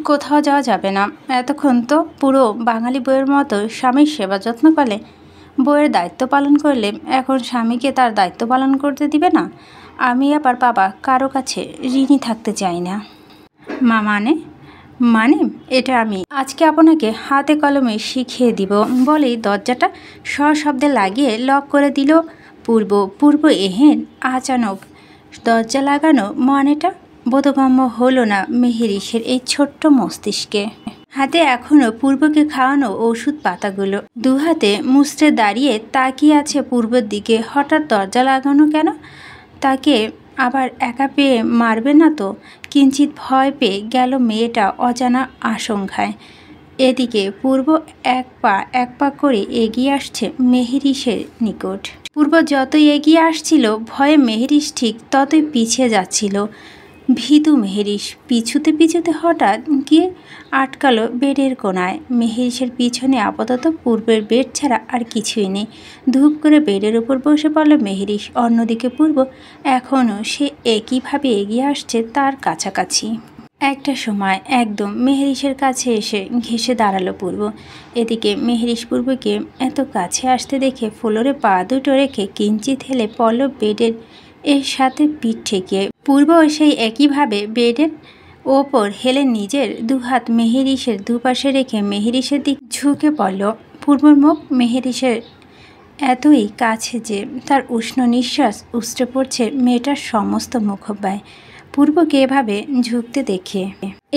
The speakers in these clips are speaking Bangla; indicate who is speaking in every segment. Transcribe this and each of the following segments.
Speaker 1: কোথাও যাওয়া যাবে না। এতক্ষণ তো পুরো বাঙালি বউয়ের মতো স্বামীর সেবা যত্ন করলে, বউয়ের দায়িত্ব পালন করলে, এখন স্বামীকে তার দায়িত্ব পালন করতে দিবে না? আমি আবার বাবা কারো কাছে ঋণী থাকতে চাই না। মা মানে এটা আমি আজকে আপনাকে হাতে কলমে শিখিয়ে দিব বলেই দরজাটা সশব্দে লাগিয়ে লক করে দিল পূর্ব এহেন আচানক দরজা লাগানো মানেটা বোধগম্য হলো না মেহেরিসের এই ছোট্ট মস্তিষ্কে। হাতে এখনও পূর্বকে খাওয়ানো ওষুধ পাতাগুলো, দু হাতে মুচড়ে দাঁড়িয়ে তাকিয়ে আছে পূর্বের দিকে। হঠাৎ দরজা লাগানো কেন? তাকে আবার একা পেয়ে মারবে না তো? কিঞ্চিত ভয় পেয়ে গেল মেয়েটা অজানা আশঙ্কায়। এদিকে পূর্ব এক পা করে এগিয়ে আসছে মেহেরিসের নিকট। পূর্ব যতই এগিয়ে আসছিল, ভয়ে মেহেরিস ঠিক ততই পিছিয়ে যাচ্ছিল। ভীতু মেহেরিস পিছুতে হঠাৎ গিয়ে আটকালো বেডের কোনায়। মেহেরিসের পিছনে আপাতত পূর্বের বেড ছাড়া আর কিছুই নেই। ধূপ করে বেডের উপর বসে পড়ল মেহেরিস। অন্যদিকে পূর্ব এখনও সে একইভাবে এগিয়ে আসছে তার কাছাকাছি। একটা সময় একদম মেহেরিসের কাছে এসে ঘেঁষে দাঁড়ালো পূর্ব। এদিকে মেহেরিস পূর্বকে এত কাছে আসতে দেখে ফ্লোরে পা দুটো রেখে কিঞ্চিত হেলে পড়ল বেডের এর সাথে পিঠ ঠেকিয়ে। পূর্ব সেই একইভাবে বেডের ওপর হেলে নিজের দুহাত মেহেরিসের দুপাশে রেখে মেহেরিসের দিক ঝুঁকে পড়ল। পূর্বর মুখ মেহেরিসের এতই কাছে যে তার উষ্ণ নিঃশ্বাস উষ্টে পড়ছে মেয়েটার সমস্ত মুখব্যয়। পূর্বকে এভাবে ঝুঁকতে দেখে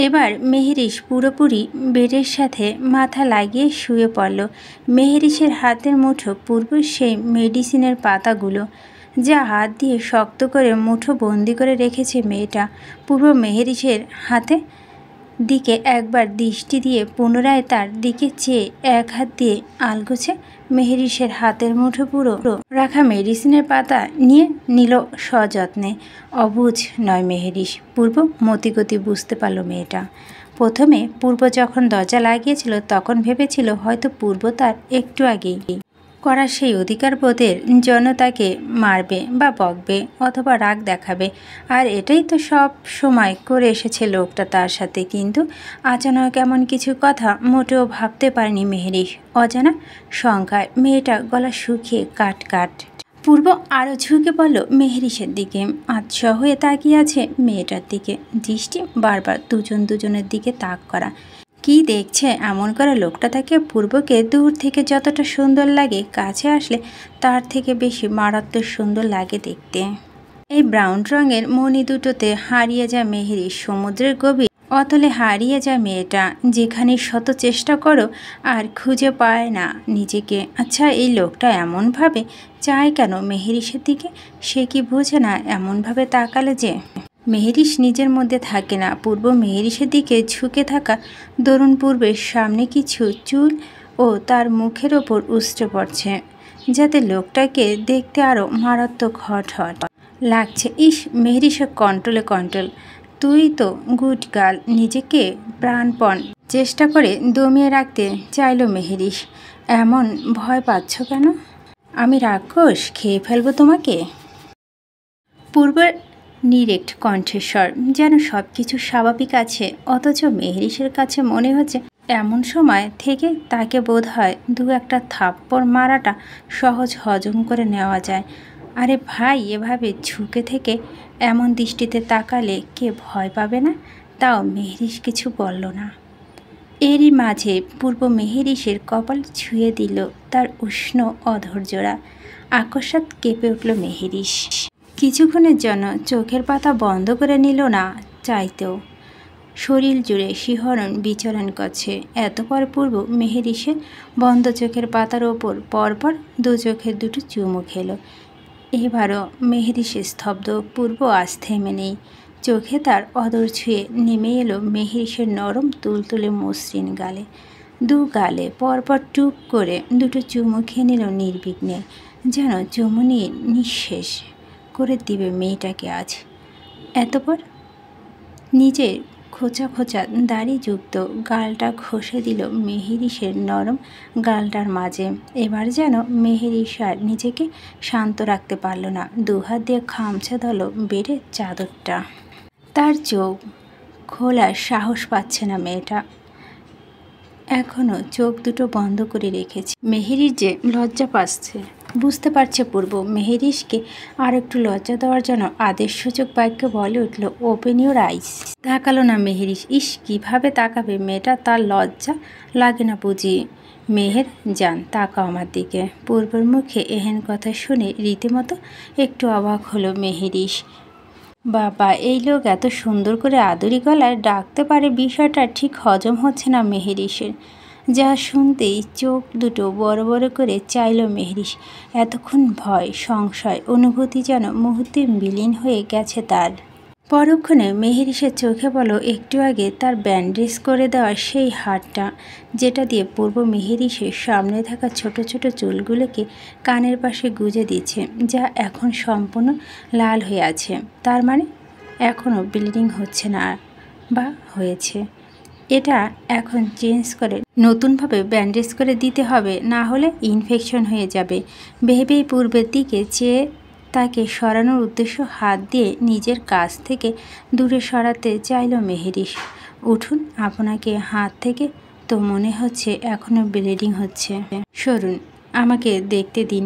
Speaker 1: এবার মেহেরিস পুরোপুরি বেডের সাথে মাথা লাগিয়ে শুয়ে পড়ল। মেহেরিসের হাতের মুঠো পূর্ব সেই মেডিসিনের পাতাগুলো, যা হাত দিয়ে শক্ত করে মুঠো বন্দি করে রেখেছে মেয়েটা। পূর্ব মেহেরিসের হাতে দিকে একবার দৃষ্টি দিয়ে পুনরায় তার দিকে চেয়ে এক হাত দিয়ে আলগোছে মেহেরিসের হাতের মুঠো পুরো রাখা মেডিসিনের পাতা নিয়ে নিল সযত্নে। অবুঝ নয় মেহেরিস, পূর্ব মতিগতি বুঝতে পারল মেয়েটা। প্রথমে পূর্ব যখন দরজা লাগিয়েছিল তখন ভেবেছিল হয়তো পূর্ব তার একটু আগেই করা সেই অধিকার বোধের জন্য তাকে মারবে বা বকবে অথবা রাগ দেখাবে, আর এটাই তো সব সময় করে এসেছে লোকটা তার সাথে। কিন্তু আচানক এমন কিছু কথা মোটেও ভাবতে পারেনি মেহেরিস। অজানা শঙ্কায় মেয়েটা গলা শুকিয়ে কাট। পূর্ব আরও ঝুঁকে পড়ল মেহেরিসের দিকে। আতশা হয়ে তাকিয়ে আছে মেয়েটার দিকে, দৃষ্টি বারবার দুজনের দিকে তাক করা। কি দেখছে এমন করে লোকটা? তাকে পূর্বকে দূর থেকে যতটা সুন্দর লাগে, কাছে আসলে তার থেকে বেশি মারাত্মক সুন্দর লাগে দেখতে। এই ব্রাউন রঙের মণি দুটোতে হারিয়ে যায় মেহেরিস। সমুদ্রের গভীর অতলে হারিয়ে যায় মেয়েটা। যেখানে শত চেষ্টা করো আর খুঁজে পায় না নিজেকে। আচ্ছা, এই লোকটা এমনভাবে চায় কেন মেহেরিসের দিকে? সে কি বোঝে না এমনভাবে তাকালে যে মেহেরিস নিজের মধ্যে থাকে না? পূর্ব মেহেরিসের দিকে ঝুঁকে থাকা দরুন পূর্বের সামনে কিছু চুল ও তার মুখের ওপর উষ্টে পড়ছে, যাতে লোকটাকে দেখতে আরও মারাত্মক হট লাগছে। ইস, মেহেরিসের কন্ট্রোল। তুই তো গুড গার্ল। নিজেকে প্রাণপণ চেষ্টা করে দমিয়ে রাখতে চাইল মেহেরিস। এমন ভয় পাচ্ছ কেন? আমি রাক্ষস খেয়ে ফেলবো তোমাকে? পূর্বের নিরেক্ট কণ্ঠস্বর, যেন সব কিছু স্বাভাবিক আছে, অথচ মেহেরিসের কাছে মনে হচ্ছে এমন সময় থেকে তাকে বোধ হয় দু একটা থাপ্পড় মারাটা সহজ হজম করে নেওয়া যায়। আরে ভাই, এভাবে ঝুঁকে থেকে এমন দৃষ্টিতে তাকালে কে ভয় পাবে না? তাও মেহেরিস কিছু বলল না। এরই মাঝে পূর্ব মেহেরিসের কপাল ছুঁয়ে দিল তার উষ্ণ অধৈর্যরা। আকস্মাৎ কেঁপে উঠল মেহেরিস। কিছুক্ষণের জন্য চোখের পাতা বন্ধ করে নিল না চাইতেও। শরীর জুড়ে শিহরণ বিচরণ করছে। এতপর পূর্ব মেহেরিসের বন্ধ চোখের পাতার ওপর পরপর দু চোখের দুটো চুমু খেল। এবারও মেহেরিসের স্তব্ধ। পূর্ব আজ থেমে নেই। চোখে তার অদর ছুঁয়ে নেমে এলো মেহেরিসের নরম তুলতুলে মসৃণ গালে। দু গালে পরপর টুক করে দুটো চুমু খেয়ে নিল নির্বিঘ্নে, যেন চুমু নিয়ে নিঃশেষ করে দিবে মেয়েটাকে আজ। এতপর নিজের খোঁচা দাড়িযুক্ত গালটা ঘষে দিল মেহেরিসের নরম গালটার মাঝে। এবার যেন মেহেরিস আর নিজেকে শান্ত রাখতে পারল না। দুহাত দিয়ে খামছে ধরল বেডের চাদরটা। তার চোখ খোলার সাহস পাচ্ছে না মেয়েটা। এখনও চোখ দুটো বন্ধ করে রেখেছে। মেহেরির যে লজ্জা পাচ্ছে বুঝতে পারছে পূর্ব। মেহেরিসকে আর একটু লজ্জা দেওয়ার জন্য আদেশসূচক বাক্য বলে উঠল, ওপেন ইউর আইস। তাকালো না মেহেরিস। ইস, কীভাবে তাকাবে মেয়েটা? তার লজ্জা লাগে না বুঝি? মেহের যান, তাকাও আমার দিকে। পূর্বের মুখে এহেন কথা শুনে রীতিমতো একটু অবাক হলো মেহেরিস। বাবা, এই লোক এত সুন্দর করে আদুরি গলায় ডাকতে পারে, বিষয়টা ঠিক হজম হচ্ছে না মেহেরিসের। যা শুনতেই চোখ দুটো বড় বড় করে চাইল মেহেরিস। এতক্ষণ ভয়, সংশয়, অনুভূতি যেন মুহূর্তে বিলীন হয়ে গেছে তার। পরক্ষণে মেহেরিসের চোখে পড়ল একটু আগে তার ব্যান্ডেজ করে দেওয়া সেই হাতটা, যেটা দিয়ে পূর্ব মেহেরিসের সামনে থাকা ছোট ছোট চুলগুলোকে কানের পাশে গুজে দিচ্ছে, যা এখন সম্পূর্ণ লাল হয়ে আছে। তার মানে এখনও ব্লিডিং হচ্ছে না, বা হয়েছে। এটা এখন চেঞ্জ করে নতুনভাবে ব্যান্ডেজ করে দিতে হবে, না হলে ইনফেকশন হয়ে যাবে। ভেবেই পূর্বের দিকে চেয়ে তাকে সরানোর উদ্দেশ্য হাত দিয়ে নিজের কাছ থেকে দূরে সরাতে চাইল মেহেরিস। উঠুন, আপনাকে হাত থেকে তো মনে হচ্ছে এখনও ব্লিডিং হচ্ছে। সরুন, আমাকে দেখতে দিন।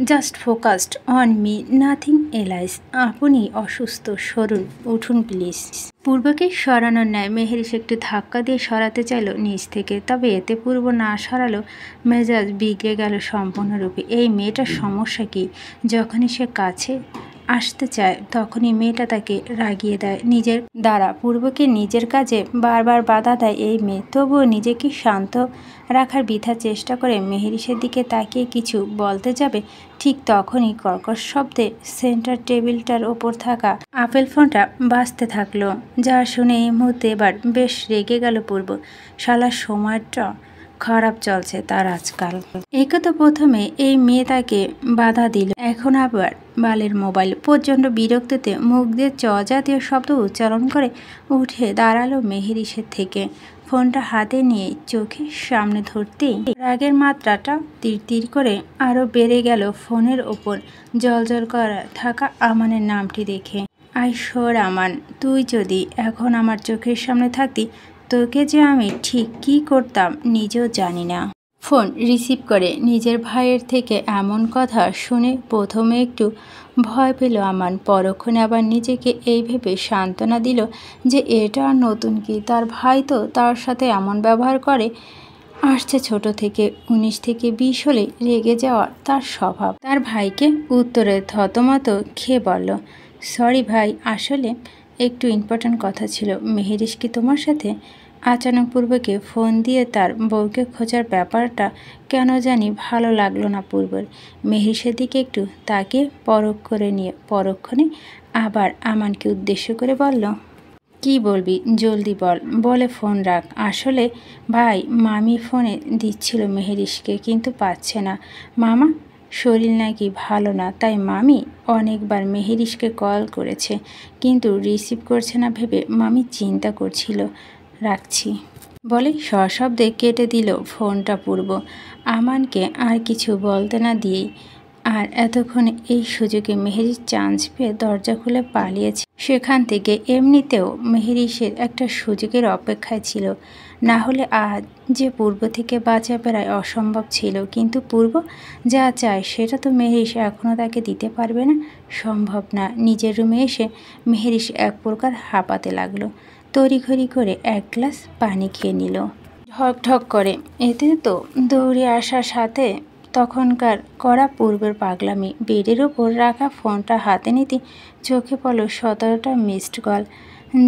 Speaker 1: Just focused on me, nothing else. আপনি অসুস্থ, সরুন, উঠুন প্লিজ। পূর্বকে সরানোর ন্যায় মেহেরিস একটু ধাক্কা দিয়ে সরাতে চাইল নিচ থেকে, তবে এতে পূর্ব না সরালো মেজাজ বিগড়ে গেল সম্পূর্ণরূপে। এই মেয়েটার সমস্যা কি? যখনই সে কাছে আসতে চায় তখনই মেয়েটা তাকে রাগিয়ে দেয় নিজের দ্বারা। পূর্বকে নিজের কাজে বারবার বাধা দেয় এই মেয়ে। তবুও নিজেকে শান্ত রাখার বৃথা চেষ্টা করে মেহেরিসের দিকে তাকিয়ে কিছু বলতে যাবে, ঠিক তখনই কর্কশ শব্দে সেন্টার টেবিলটার ওপর থাকা আপেল ফোনটা বাজতে থাকলো, যা শুনে এই মুহূর্তে এবার বেশ রেগে গেল পূর্ব। শালার সময়টা খারাপ চলছে তার আজকাল। একে তো প্রথমে এই মেয়ে তাকে বাধা দিল, এখন আবার বালের মোবাইল। প্রচণ্ড বিরক্তিতে মুখ দিয়ে চ জাতীয় শব্দ উচ্চারণ করে উঠে দাঁড়ালো মেহেরিসের থেকে। ফোনটা হাতে নিয়ে চোখের সামনে ধরতেই রাগের মাত্রাটা তীর তীর করে আরও বেড়ে গেল ফোনের ওপর জলজল করা থাকা আমানের নামটি দেখে। আইশ্বর আমান, তুই যদি এখন আমার চোখের সামনে থাকতি, তোকে যে আমি ঠিক কী করতাম নিজেও জানি না। ফোন রিসিভ করে নিজের ভাইয়ের থেকে এমন কথা শুনে প্রথমে একটু ভয় পেল আমান, পরক্ষণে আবার নিজেকে এই ভেবে সান্ত্বনা দিল যে এটা আর নতুন কি, তার ভাই তো তার সাথে এমন ব্যবহার করে আসছে ছোট থেকে। 19 থেকে 20 হলে রেগে যাওয়া তার স্বভাব। তার ভাইকে উত্তরে থতমত খেয়ে বলল, সরি ভাই, আসলে একটু ইম্পর্ট্যান্ট কথা ছিল। মেহেরিস কি তোমার সাথে? আচানক পূর্বকে ফোন দিয়ে তার বউকে খোঁজার ব্যাপারটা কেন জানি ভালো লাগলো না পূর্বের। মেহেরিসের দিকে একটু তাকে পরখ করে নিয়ে পরক্ষণে আবার আমানকে উদ্দেশ্য করে বলল, কি বলবি জলদি বল। বলে ফোন রাখ। আসলে ভাই, মামি ফোনে দিচ্ছিল মেহেরিসকে, কিন্তু পাচ্ছে না। মামা শরীর নাকি ভালো না, তাই মামি অনেকবার মেহেরিসকে কল করেছে, কিন্তু রিসিভ করছে না ভেবে মামি চিন্তা করছিল। রাখছি বলে সশব্দে কেটে দিল ফোনটা পূর্ব। আমানকে আর কিছু বলতে না দিয়েই আর এতক্ষণে এই সুযোগে মেহেরিস চান্স পেয়ে দরজা খুলে পালিয়েছে সেখান থেকে। এমনিতেও মেহেরিসের একটা সুযোগের অপেক্ষায় ছিল, না হলে আজ যে পূর্ব থেকে বাঁচা প্রায় অসম্ভব ছিল। কিন্তু পূর্ব যা চায় সেটা তো মেহেরিস এখনও তাকে দিতে পারবে না, সম্ভব না। নিজের রুমে এসে মেহেরিস এক প্রকার হাঁপাতে লাগলো। তড়িঘড়ি করে এক গ্লাস পানি খেয়ে নিল ঢক ঢক করে। এতে তো দৌড়ে আসার সাথে তখনকার করা পূর্বের পাগলামি। বেডের ওপর রাখা ফোনটা হাতে নিতে চোখে পড়ল 17টা মিসড কল,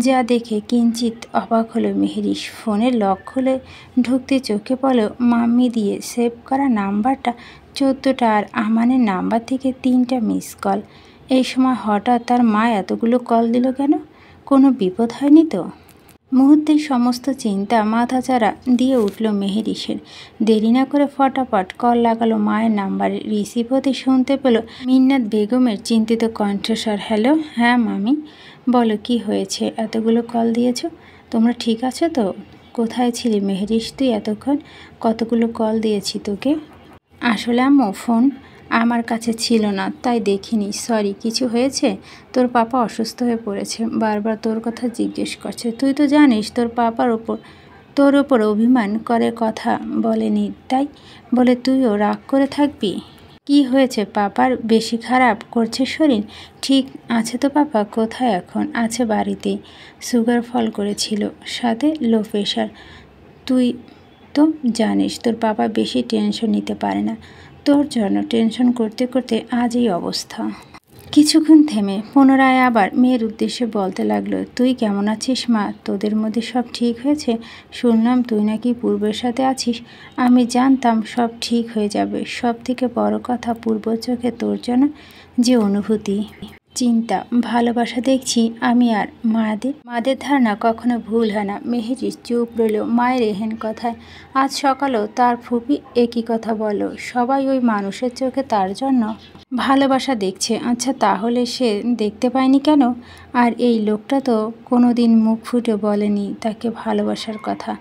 Speaker 1: যা দেখে কিঞ্চিত অবাক হলো মেহেরিস। ফোনের লক খুলে ঢুকতে চোখে পড়ল মাম্মি দিয়ে সেভ করা নাম্বারটা 14টা, আর আমানের নাম্বার থেকে 3টা মিস কল। এই সময় হঠাৎ তার মা এতগুলো কল দিল কেন? কোনো বিপদ হয়নি তো? মুহূর্তে সমস্ত চিন্তা মাথাচাড়া দিয়ে উঠল মেহেরিসের। দেরি না করে ফটাফট কল লাগালো মায়ের নাম্বারে। রিসিভ হতে শুনতে পেল মিন্নাত বেগমের চিন্তিত কণ্ঠস্বর। হ্যালো, হ্যাঁ মামি বলো, কি হয়েছে? এতগুলো কল দিয়েছ, তোমরা ঠিক আছো তো? কোথায় ছিলি মেহেরিস তুই এতক্ষণ? কতগুলো কল দিয়েছি তোকে? আসলে আম্মু ফোন আমার কাছে ছিল না, তাই দেখিনি। সরি। কিছু হয়েছে? তোর পাপা অসুস্থ হয়ে পড়েছে, বারবার তোর কথা জিজ্ঞেস করছে। তুই তো জানিস তোর ওপর অভিমান করে কথা বলেনি, তাই বলে তুইও রাগ করে থাকবি? কি হয়েছে? পাপার বেশি খারাপ করছে শরীর? ঠিক আছে তো পাপা? কোথায় এখন? আছে বাড়িতেই। সুগার ফল করেছিল, সাথে লো প্রেশার। তুই তো জানিস তোর পাপা বেশি টেনশন নিতে পারে না। তোর জন্য টেনশন করতে করতে আজ এই অবস্থা। কিছুক্ষণ থেমে পুনরায় আবার মেয়ের উদ্দেশ্যে বলতে লাগলো, তুই কেমন আছিস মা? তোদের মধ্যে সব ঠিক হয়েছে? শুনলাম তুই নাকি পূর্বের সাথে আছিস। আমি জানতাম সব ঠিক হয়ে যাবে। সব থেকে বড় কথা, পূর্ব চোখে তোর জন্য যে অনুভূতি, চিন্তা, ভালোবাসা দেখছি আমি আর মাদের ধারণা কখনো ভুল হয় না। মেহেরি চুপ রইল মায়ের এহেন কথায়। আজ সকালেও তার ফুপি একই কথা বলল, সবাই ওই মানুষের চোখে তার জন্য ভালোবাসা দেখছে। আচ্ছা, তাহলে সে দেখতে পায়নি কেন? আর এই লোকটা তো কোনো দিন মুখ ফুটে বলেনি তাকে ভালোবাসার কথা।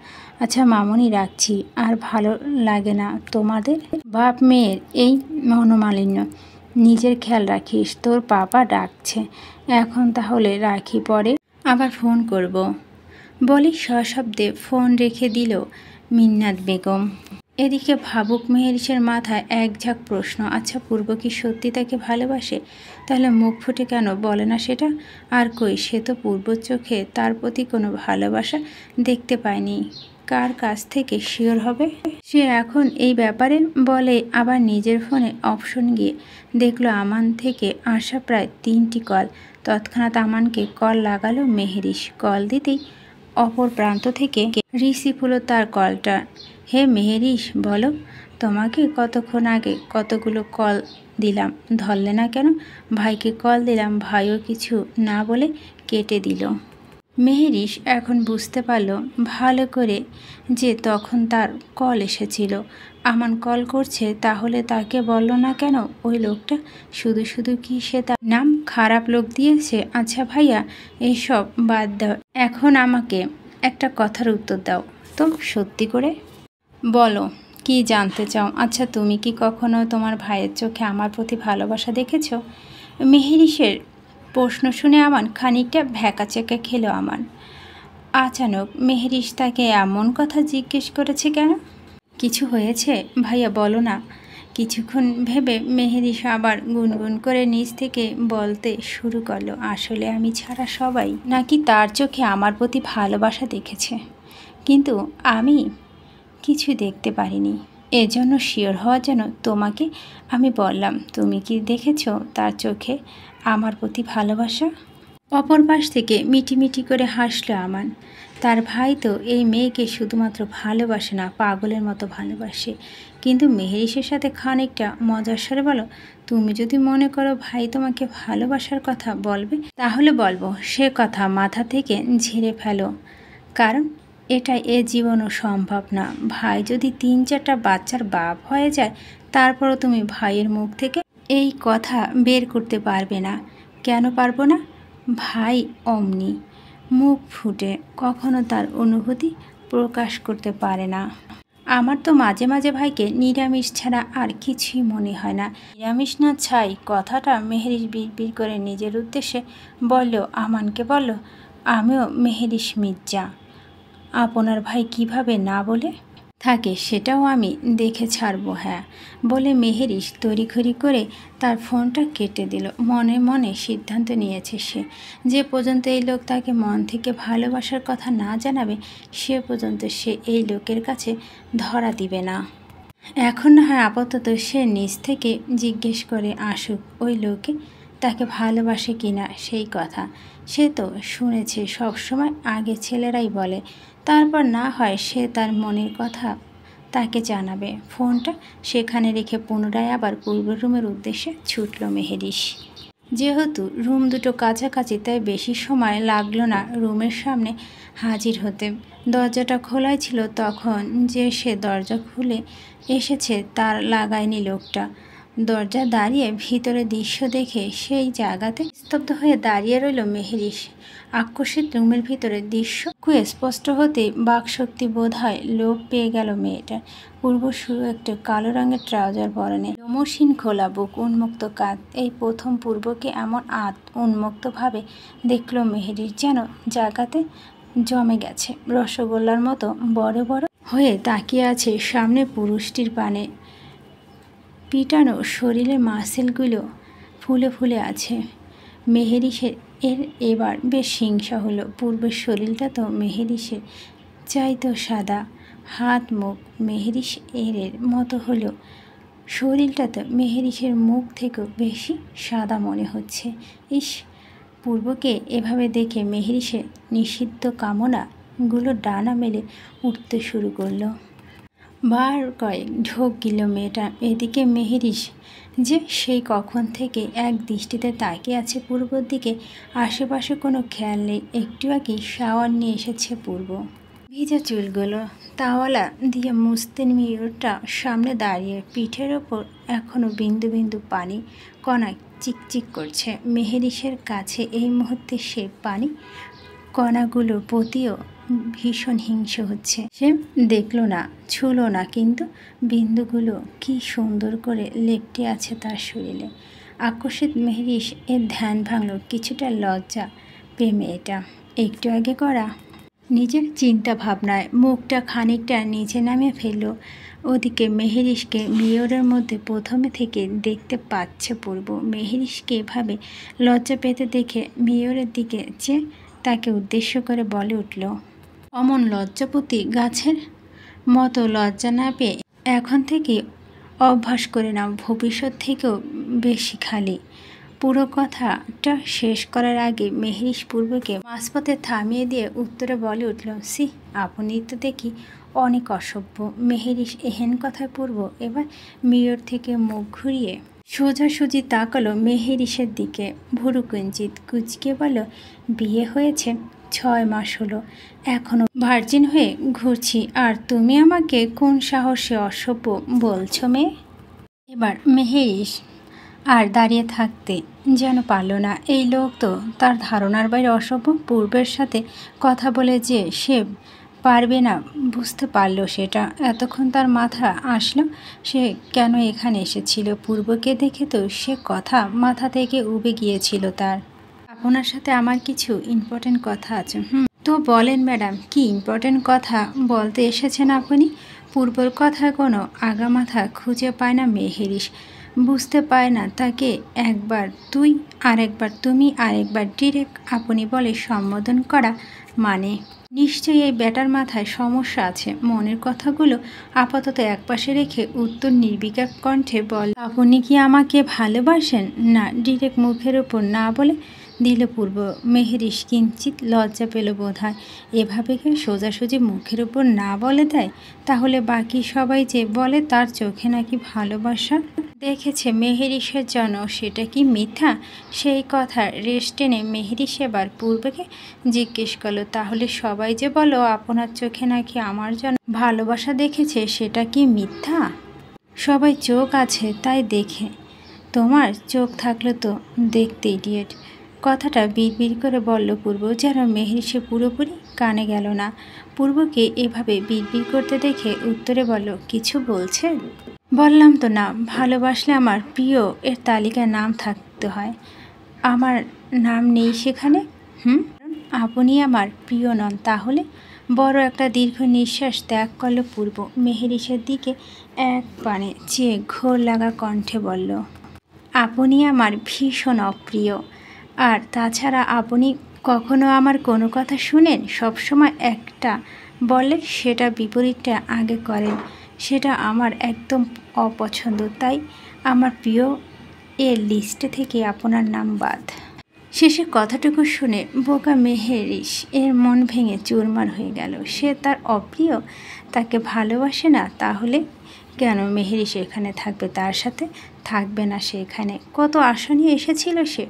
Speaker 1: আচ্ছা মামুনি, রাখছি। আর ভালো লাগে না তোমাদের বাপ মেয়ের এই মনোমালিন্য। নিজের খেয়াল রাখিস। তোর পাপা ডাকছে এখন, তাহলে রাখি, পরে আবার ফোন করব বলি সশব্দে ফোন রেখে দিল মিন্নাত বেগম। এদিকে ভাবুক মেহেরিসের মাথায় এক ঝাঁক প্রশ্ন। আচ্ছা, পূর্ব কি সত্যি তাকে ভালোবাসে? তাহলে মুখ ফুটে কেন বলে না সেটা? আর কই, সে তো পূর্বর চোখে তার প্রতি কোনো ভালোবাসা দেখতে পায়নি। কার কাছ থেকে শিওর হবে সে এখন এই ব্যাপারে? বলে আবার নিজের ফোনে অপশন গিয়ে দেখলো আমান থেকে আসা প্রায় 3টি কল। তৎক্ষণাৎ আমানকে কল লাগালো মেহেরিস। কল দিতেই অপর প্রান্ত থেকে রিসিভ হলো তার কলটা। হে মেহেরিস, বলো। তোমাকে কতক্ষণ আগে কতগুলো কল দিলাম, ধরলে না কেন? ভাইকে কল দিলাম, ভাইও কিছু না বলে কেটে দিল। মেহেরিস এখন বুঝতে পারল ভালো করে যে তখন তার কল এসেছিল। আমান কল করছে, তাহলে তাকে বলল না কেন ওই লোকটা? শুধু শুধু কি সে তার নাম খারাপ লোক দিয়েছে? আচ্ছা ভাইয়া, এইসব বাদ দাও, এখন আমাকে একটা কথার উত্তর দাও তো, সত্যি করে বলো, কি জানতে চাও? আচ্ছা, তুমি কি কখনো তোমার ভাইয়ের চোখে আমার প্রতি ভালোবাসা দেখেছ? মেহেরিসের প্রশ্ন শুনে আমান খানিকটা ভ্যাকাচেকা খেলো। আমান আচানক মেহেরিস তাকে এমন কথা জিজ্ঞেস করেছে কেন? কিছু হয়েছে ভাইয়া, বলো না। কিছুক্ষণ ভেবে মেহেরিস আবার গুনগুন করে নিজ থেকে বলতে শুরু করলো, আসলে আমি ছাড়া সবাই নাকি তার চোখে আমার প্রতি ভালোবাসা দেখেছে, কিন্তু আমি কিছু দেখতে পারিনি। এজন্য শিওর হওয়ার জন্য তোমাকে আমি বললাম, তুমি কি দেখেছ তার চোখে আমার প্রতি ভালোবাসা? অপর পাশ থেকে মিটিমিটি করে হাসলো আমান। তার ভাই তো এই মেয়েকে শুধুমাত্র ভালোবাসে না, পাগলের মতো ভালোবাসে। কিন্তু মেহেরিসের সাথে খানিকটা মজার স্বরে বলো, তুমি যদি মনে করো ভাই তোমাকে ভালোবাসার কথা বলবে, তাহলে বলবো, সে কথা মাথা থেকে ঝেড়ে ফেলো, কারণ এটা এ জীবনও সম্ভব না। ভাই যদি 3-4টা বাচ্চার বাপ হয়ে যায়, তারপরও তুমি ভাইয়ের মুখ থেকে এই কথা বের করতে পারবে না। কেন পারবো না? ভাই অমনি মুখ ফুটে কখনো তার অনুভূতি প্রকাশ করতে পারে না। আমার তো মাঝে মাঝে ভাইকে নিরামিষ ছাড়া আর কিছুই মনে হয় না। নিরামিষ না ছাই কথাটা মেহেরিস বিড়বিড় করে নিজের উদ্দেশ্যে বলল। আমানকে বলল, আমিও মেহেরিস মির্জা। আপনার ভাই কিভাবে না বলে থাকে সেটাও আমি দেখে ছাড়বো। হ্যাঁ, বলে মেহেরিস তড়িঘড়ি করে তার ফোনটা কেটে দিল। মনে মনে সিদ্ধান্ত নিয়েছে সে, যে পর্যন্ত এই লোক তাকে মন থেকে ভালোবাসার কথা না জানাবে, সে পর্যন্ত সে এই লোকের কাছে ধরা দিবে না। এখন না হয় আপাতত সে নিজ থেকে জিজ্ঞেস করে আসুক ওই লোকে তাকে ভালোবাসে কিনা সেই কথা। সে তো শুনেছে সবসময় আগে ছেলেরাই বলে, তারপর না হয় সে তার মনের কথা তাকে জানাবে। ফোনটা সেখানে রেখে পুনরায় আবার পূর্ব রুমের উদ্দেশ্যে ছুটল মেহেরিস। যেহেতু রুম দুটো কাছাকাছি, তাই বেশি সময় লাগলো না রুমের সামনে হাজির হতে। দরজাটা খোলাই ছিল তখন, যে সে দরজা খুলে এসেছে তার লাগায়নি লোকটা। দরজা দাঁড়িয়ে ভিতরে দৃশ্য দেখে সেই জায়গাতে স্তব্ধ হয়ে দাঁড়িয়ে রইল মেহেরিশ। আকস্মিক রুমের ভিতরে দৃশ্য খুব স্পষ্ট হতে বাকশক্তি বোধ হয় লোপ পেয়ে গেল মেয়েটার। পূর্ব শুরু একটা কালো রঙের ট্রাউজার পরনে, লোমসীন খোলা বুক, উন্মুক্ত কাঁধ। এই প্রথম পূর্বকে এমন উন্মুক্তভাবে দেখল মেহেরিশ, যেন জায়গাতে জমে গেছে রসগোল্লার মতো বড় বড় হয়ে তাকিয়ে আছে সামনে পুরুষটির পানে। পিটানো শরীরের মাসেলগুলো ফুলে ফুলে আছে। মেহেরিশের এবার বেশ হিংসা হলো। পূর্বের শরীরটা তো মেহেরিশের চাইতো সাদা, হাত মুখ মেহেরিশ এর মতো হলো, শরীরটা তো মেহেরিশের মুখ থেকেও বেশি সাদা মনে হচ্ছে। ইস! পূর্বকে এভাবে দেখে মেহেরিশের নিষিদ্ধ কামনাগুলো ডানা মেলে উঠতে শুরু করলো। বার কয়েক ঢোক গেল মেয়েটা। এদিকে মেহেরিশ যে সেই কখন থেকে এক দৃষ্টিতে তাকিয়ে আছে পূর্বর দিকে, আশেপাশে কোনো খেয়াল নেই। একটু আগে শাওয়ার নিয়ে এসেছে পূর্ব। ভিজা চুলগুলো তাওয়ালা দিয়ে মুছতে মেয়েটা সামনে দাঁড়িয়ে, পিঠের ওপর এখনও বিন্দু বিন্দু পানি কণা চিকচিক করছে। মেহেরিশের কাছে এই মুহূর্তে সে পানি কণাগুলোর প্রতিও ভীষণ হিংসে হচ্ছে। সে দেখলো না, ছুলো না, কিন্তু বিন্দুগুলো কি সুন্দর করে লেপ্টে আছে তার শরীরে। আকস্মিক মেহেরিশ এর ধ্যান ভাঙল। কিছুটা লজ্জা পেয়ে মেয়েটা একটু আগে করা নিজের চিন্তা ভাবনায় মুখটা খানিকটা নিচে নামিয়ে ফেলল। ওদিকে মেহেরিশকে মিররের মধ্যে প্রথমে থেকে দেখতে পাচ্ছে পূর্ব। মেহেরিশকে এভাবে লজ্জা পেতে দেখে মিররের দিকে চেয়ে তাকে উদ্দেশ্য করে বলে উঠল, অমন লজ্জাপতি গাছের মতো লজ্জা না পেয়ে এখন থেকে অভ্যাস করে নাও, ভবিষ্যৎ থেকেও বেশি খালি। পুরো কথাটা শেষ করার আগে মেহেরিশ পূর্বকে মাঝপথে থামিয়ে দিয়ে উত্তরে বলে উঠল, সি, আপনি তো দেখি অনেক অসভ্য। মেহেরিশ এহেন কথায় পূর্ব এবার মিরর থেকে মুখ ঘুরিয়ে সোজাসুজি তাকালো মেহেরিশের দিকে। ভুরু কিঞ্চিত কুঁচকে বলল, বিয়ে হয়েছে 6 মাস হলো, এখনও ভার্জিন হয়ে ঘুরছি, আর তুমি আমাকে কোন সাহসে অসভ্য বলছো মেয়ে? এবার মেহেরিশ আর দাঁড়িয়ে থাকতে যেন পারল না। এই লোক তো তার ধারণার বাইরে অসভ্য। পূর্বের সাথে কথা বলে যে সে পারবে না বুঝতে পারল সেটা। এতক্ষণ তার মাথা আসলো সে কেন এখানে এসেছিল। পূর্বকে দেখে তো সে কথা মাথা থেকে উবে গিয়েছিল তার। আপনার সাথে আমার কিছু ইম্পর্টেন্ট কথা আছে। তো বলেন ম্যাডাম, কি ইম্পর্টেন্ট কথা বলতে এসেছেন আপনি? পূর্বর কথায় কোনো আগামাথা খুঁজে পায় না মেহেরিশ। বুঝতে পায় না তাকে একবার তুই, আরেকবার তুমি, আরেকবার ডিরেক্ট আপনি বলে সম্বোধন করা মানে। নিশ্চয়ই এই ব্যাটার মাথায় সমস্যা আছে। মনের কথাগুলো আপাতত একপাশে রেখে উত্তর নির্বিকার কণ্ঠে বল, আপনি কি আমাকে ভালোবাসেন? না, ডিরেক্ট মুখের ওপর না বলে দিল পূর্ব। মেহেরিশ কিঞ্চিত লজ্জা পেল বোধ হয়। এভাবে কেউ সোজাসুজি মুখের উপর না বলে দেয়? তাহলে বাকি সবাই যে বলে তার চোখে নাকি ভালোবাসা দেখেছে মেহেরিশের জন্য, সেটা কি মিথ্যা? সেই কথা রেশ টেনে মেহেরিশ এবার পূর্বকে জিজ্ঞেস করলো, তাহলে সবাই যে বলো আপনার চোখে নাকি আমার জন্য ভালোবাসা দেখেছে, সেটা কি মিথ্যা? সবাই চোখ আছে তাই দেখে, তোমার চোখ থাকলে তো দেখতে, ইডিয়েট। কথাটা বিড়বিড় করে বলল পূর্ব, যেন মেহেরিশে পুরোপুরি কানে গেল না। পূর্বকে এভাবে বিড়বিড় করতে দেখে উত্তরে বলল, কিছু বলছেন? বললাম তো না, ভালোবাসলে আমার প্রিয় এর তালিকায় নাম থাকতে হয়। আমার নাম নেই সেখানে? আপনি আমার প্রিয় নন। তাহলে? বড় একটা দীর্ঘ নিঃশ্বাস ত্যাগ করল পূর্ব। মেহেরিশের দিকে এক পানে চেয়ে ঘোর লাগা কণ্ঠে বলল, আপনি আমার ভীষণ অপ্রিয়। আর তাছাড়া আপনি কখনো আমার কোনো কথা শুনেন? সবসময় একটা বলে সেটা বিপরীতটা আগে করেন। সেটা আমার একদম অপছন্দ। তাই আমার প্রিয় এর লিস্টে থেকে আপনার নাম বাদ। শেষে কথাটুকু শুনে বোকা মেহেরিশ এর মন ভেঙে চুরমার হয়ে গেল। সে তার অপ্রিয় তাকে ভালোবাসে না, তাহলে কেন মেহেরিশ এখানে থাকবে? তার সাথে থাকবে না সে এখানে? কত আশা নিয়ে এসেছিল সে,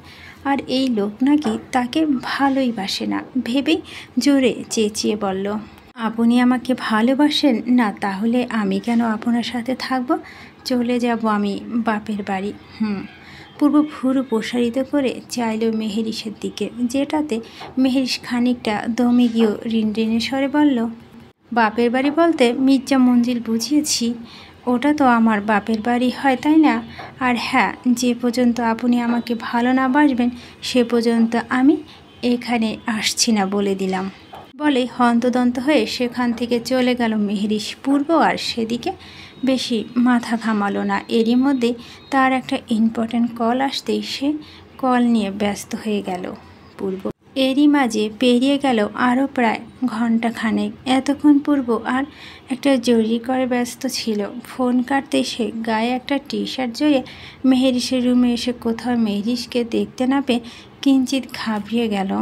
Speaker 1: আর এই লোক নাকি তাকে ভালোই বাসে না ভেবেই জোরে চেঁচিয়ে বলল, আপনি আমাকে ভালোবাসেন না? তাহলে আমি কেন আপনার সাথে থাকবো? চলে যাব আমি বাপের বাড়ি। পূর্ব ভুরু প্রসারিত করে চাইল মেহেরিসের দিকে, যেটাতে মেহেরিস খানিকটা দমে গিয়েও রিনরিনে স্বরে বলল, বাপের বাড়ি বলতে মির্জা মঞ্জিল বুঝিয়েছি, ওটা তো আমার বাপের বাড়ি হয় তাই না? আর হ্যাঁ, যে পর্যন্ত আপনি আমাকে ভালো না বাসবেন সে পর্যন্ত আমি এখানে আসছি না বলে দিলাম। বলে হন্তদন্ত হয়ে সেখান থেকে চলে গেল মেহেরিস। পূর্ব আর সেদিকে বেশি মাথা ঘামালো না। এরই মধ্যে তার একটা ইম্পর্ট্যান্ট কল আসতেই সে কল নিয়ে ব্যস্ত হয়ে গেল পূর্ব। এরই মাঝে পেরিয়ে গেল আরও প্রায় ঘণ্টাখানেক। এতক্ষণ পূর্ব আর একটা জরুরি করে ব্যস্ত ছিল। ফোন কাটতে সে গায়ে একটা টি শার্ট জড়িয়ে মেহেরিসের রুমে এসে কোথাও মেহেরিসকে দেখতে না পেয়ে কিঞ্চিত ঘাবড়িয়ে গেল।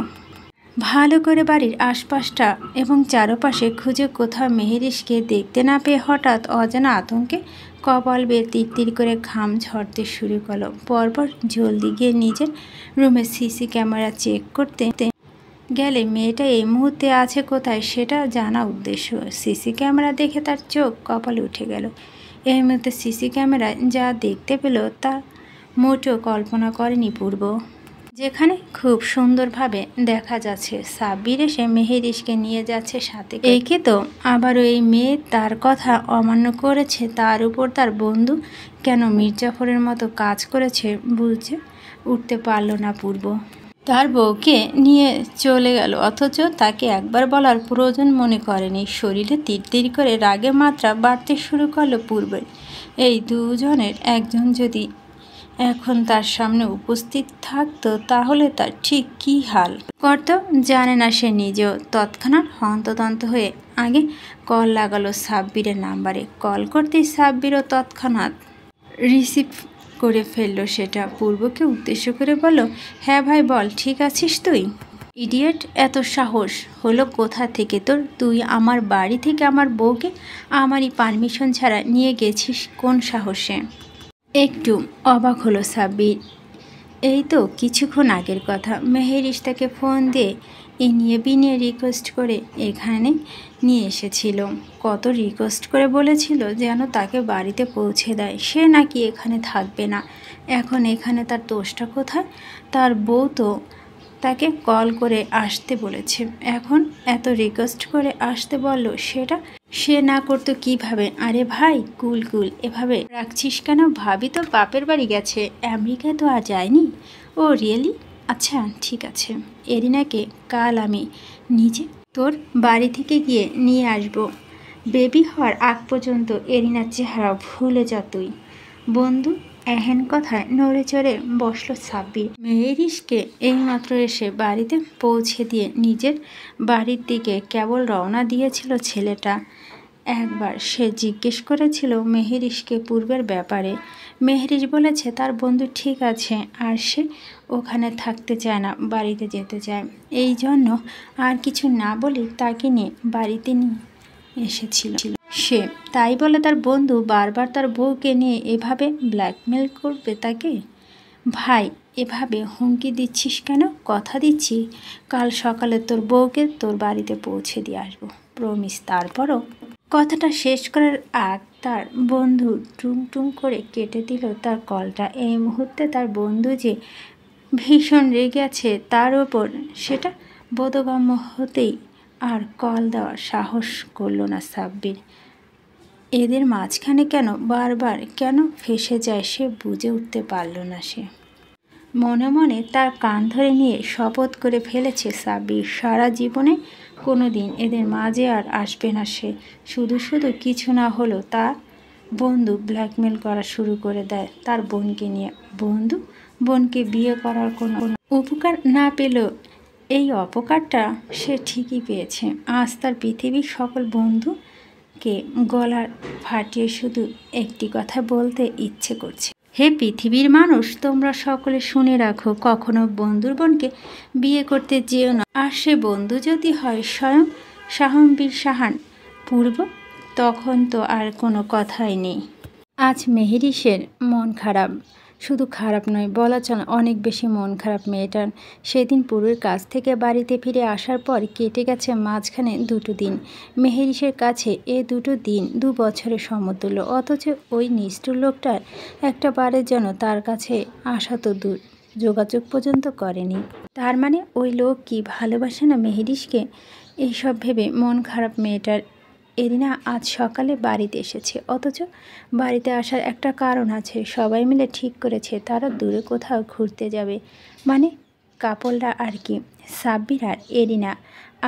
Speaker 1: ভালো করে বাড়ির আশপাশটা এবং চারপাশে খুঁজে কোথাও মেহেরিসকে দেখতে না পেয়ে হঠাৎ অজানা আতঙ্কে কপাল বেয়ে তিরতির করে ঘাম ঝরতে শুরু করলো। পরপর জলদি গিয়ে নিজের রুমে সিসি ক্যামেরা চেক করতে গেলে মেয়েটা এই মুহূর্তে আছে কোথায় সেটা জানা উদ্দেশ্য। সিসি ক্যামেরা দেখে তার চোখ কপালে উঠে গেল। এই মুহূর্তে সিসি ক্যামেরায় যা দেখতে পেল তা মোটেও কল্পনা করেনি পূর্ব। যেখানে খুব সুন্দরভাবে দেখা যাচ্ছে সাব্বির এসে মেহেরিসকে নিয়ে যাচ্ছে সাথে। একে তো আবারও এই মেয়ে তার কথা অমান্য করেছে, তার উপর তার বন্ধু কেন মির্জাফরের মতো কাজ করেছে বুঝে উঠতে পারল না পূর্ব। তার বউকে নিয়ে চলে গেল, অথচ তাকে একবার বলার প্রয়োজন মনে করেনি। শরীরে তিরতির করে রাগের মাত্রা বাড়তে শুরু করলো পূর্বের। এই দুজনের একজন যদি এখন তার সামনে উপস্থিত থাকতো তাহলে তার ঠিক কী হাল করতো জানে না সে নিজেও। তৎক্ষণাৎ হন্তদন্ত হয়ে আগে কল লাগালো সাব্বিরের নাম্বারে। কল করতেই সাব্বিরও তৎক্ষণাৎ রিসিভ করে ফেললো সেটা। পূর্বকে উদ্দেশ্য করে বলল, হ্যাঁ ভাই বল, ঠিক আছিস তুই? ইডিয়েট, এত সাহস হলো কোথা থেকে তোর? তুই আমার বাড়ি থেকে আমার বউকে আমারই পারমিশন ছাড়া নিয়ে গেছিস কোন সাহসে? একটু অবাক হলো সাব্বির। এই তো কিছুক্ষণ আগের কথা, মেহেরিস তাকে ফোন দিয়ে ইনিয়ে বিনিয়ে রিকোয়েস্ট করে এখানে নিয়ে এসেছিল। কত রিকোয়েস্ট করে বলেছিল যেন তাকে বাড়িতে পৌঁছে দেয়, সে নাকি এখানে থাকবে না। এখন এখানে তার দোষটা কোথায়? তার বউ তো তাকে কল করে আসতে বলেছে, এখন এত রিকোয়েস্ট করে আসতে বলল, সেটা সে না করতো কিভাবে? আরে ভাই কুল কুল, এভাবে রাখছিস কেন? ভাবি তো বাপের বাড়ি গেছে, আমেরিকায় তো আর যায়নি। ও রিয়েলি? আচ্ছা ঠিক আছে, এরিনাকে কাল আমি নিজে তোর বাড়ি থেকে গিয়ে নিয়ে আসবো। বেবি হওয়ার আগ পর্যন্ত এরিনার চেহারা ভুলে যা তুই। বন্ধু এহেন কথায় নড়ে চড়ে বসলো সাব্বির। মেহেরিসকে এইমাত্র এসে বাড়িতে পৌঁছে দিয়ে নিজের বাড়ির দিকে কেবল রওনা দিয়েছিল ছেলেটা। একবার সে জিজ্ঞেস করেছিল মেহেরিসকে পূর্বের ব্যাপারে। মেহেরিস বলেছে তার বন্ধু ঠিক আছে আর সে ওখানে থাকতে চায় না, বাড়িতে যেতে চায়। এই জন্য আর কিছু না বলে তাকে নিয়ে বাড়িতে নিয়ে এসেছিল সে। তাই বলে তার বন্ধু বারবার তার বউকে নিয়ে এভাবে ব্ল্যাকমেল করবে তাকে? ভাই এভাবে হুমকি দিচ্ছিস কেন? কথা দিচ্ছি কাল সকালে তোর বউকে তোর বাড়িতে পৌঁছে দিয়ে আসবো, প্রমিস। তারপরও কথাটা শেষ করার আগ তার বন্ধু টুং টুং করে কেটে দিল তার কলটা। এই মুহূর্তে তার বন্ধু যে ভীষণ রেগে আছে তার ওপর সেটা বোধগম্য হতেই আর কল দেওয়ার সাহস করল না সাব্বির। এদের মাঝখানে কেন বারবার কেন ফেসে যায় সে বুঝে উঠতে পারল না সে। মনে মনে তার কান ধরে নিয়ে শপথ করে ফেলেছে সাব্বির সারা জীবনে কোনো দিন এদের মাঝে আর আসবে না সে। শুধু শুধু কিছু না হলো তার বন্ধু ব্ল্যাকমেল করা শুরু করে দেয় তার বোনকে নিয়ে। বন্ধু বোনকে বিয়ে করার কোনো উপকার না পেলেও এই অপকারটা সে ঠিকই পেয়েছে। আজ তার পৃথিবীর সকল বন্ধুকে গলা ফাটিয়ে শুধু একটি কথা বলতে ইচ্ছে করছে, হে পৃথিবীর মানুষ, তোমরা সকলে শুনে রাখো, কখনো বন্ধুর বোনকে বিয়ে করতে যেও না। আর সে বন্ধু যদি হয় স্বয়ং শাহনবীর শাহান পূর্ব, তখন তো আর কোনো কথাই নেই। আজ মেহেরিসের মন খারাপ। শুধু খারাপ নয়, বলা চলে অনেক বেশি মন খারাপ মেয়েটার। সেদিন পুরুর কাছ থেকে বাড়িতে ফিরে আসার পর কেটে গেছে মাঝখানে 2টো দিন। মেহেরিসের কাছে এ 2টো দিন 2 বছরের সমতুল্য। অথচ ওই নিষ্ঠুর লোকটার একটা বারের জন্য তার কাছে আসা তো দূর, যোগাযোগ পর্যন্ত করেনি। তার মানে ওই লোক কি ভালোবাসে না মেহেরিসকে? এইসব ভেবে মন খারাপ মেয়েটার। এরিনা আজ সকালে বাড়িতে এসেছে, অথচ বাড়িতে আসার একটা কারণ আছে। সবাই মিলে ঠিক করেছে তারা দূরে কোথাও ঘুরতে যাবে। মানে কাপলরা আর কি, সাব্বির আর এরিনা,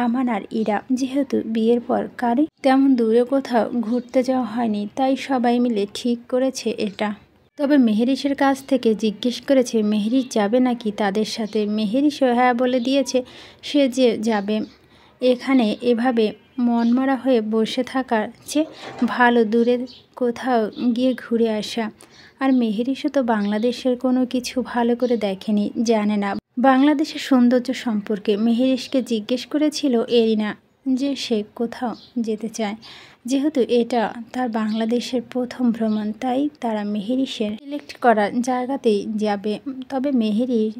Speaker 1: আমান আর ইরা। যেহেতু বিয়ের পর কারই তেমন দূরে কোথাও ঘুরতে যাওয়া হয়নি, তাই সবাই মিলে ঠিক করেছে এটা। তবে মেহেরিসের কাছ থেকে জিজ্ঞেস করেছে মেহেরিস যাবে নাকি তাদের সাথে। মেহেরিসও হ্যাঁ বলে দিয়েছে সে যে যাবে। এখানে এভাবে মনমরা হয়ে বসে থাকার চেয়ে ভালো দূরে কোথাও গিয়ে ঘুরে আসা। আর মেহেরিসও তো বাংলাদেশের কোনো কিছু ভালো করে দেখেনি, জানে না বাংলাদেশের সৌন্দর্য সম্পর্কে। মেহেরিসকে জিজ্ঞেস করেছিল এরিনা যে সে কোথাও যেতে চায়। যেহেতু এটা তার বাংলাদেশের প্রথম ভ্রমণ, তাই তারা মেহেরিসের সিলেক্ট করা জায়গাতেই যাবে। তবে মেহেরিস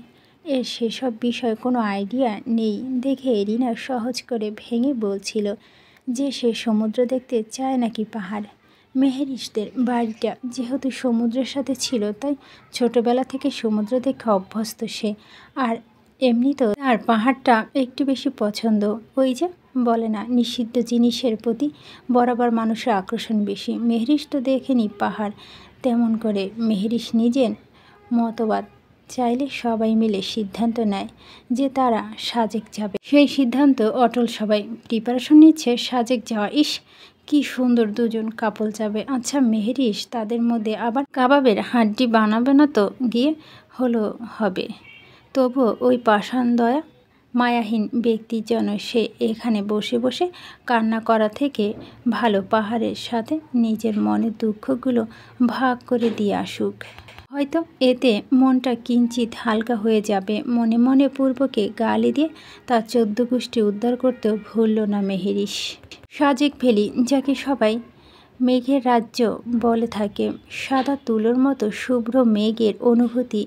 Speaker 1: এর সেসব বিষয়ে কোনো আইডিয়া নেই দেখে এরিনা সহজ করে ভেঙে বলছিল যে সে সমুদ্র দেখতে চায় নাকি পাহাড়। মেহেরিসদের বাড়িটা যেহেতু সমুদ্রের সাথে ছিল, তাই ছোটবেলা থেকে সমুদ্র দেখে অভ্যস্ত সে। আর এমনিতেও তার পাহাড়টা একটু বেশি পছন্দ। ওই যে বলে না, নিষিদ্ধ জিনিসের প্রতি বরাবর মানুষের আকর্ষণ বেশি। মেহেরিস তো দেখেনি পাহাড় তেমন করে। মেহেরিস নিজের মতবাদ চাইলে সবাই মিলে সিদ্ধান্ত নেয় যে তারা সাজেক যাবে। সেই সিদ্ধান্ত অটল। সবাই প্রিপারেশন নিচ্ছে সাজেক যাওয়া। ইস কি সুন্দর, দুজন কাপল যাবে। আচ্ছা মেহেরিস তাদের মধ্যে আবার কাবাবের হাড্ডি বানাবে না তো? গিয়ে হলো হবে, তবুও ওই পাষাণ দয়া মায়াহীন ব্যক্তির জন্য সে এখানে বসে বসে কান্না করা থেকে ভালো পাহাড়ের সাথে নিজের মনের দুঃখগুলো ভাগ করে দিয়ে আসুক। হয়তো এতে মনটা কিঞ্চিত হালকা হয়ে যাবে। মনে মনে পূর্বকে গালি দিয়ে তার 14 গোষ্ঠী উদ্ধার করতেও ভুলল না মেহেরিস। সাজেক ভ্যালি, যাকে সবাই মেঘের রাজ্য বলে থাকে, সাদা তুলোর মতো শুভ্র মেঘের অনুভূতি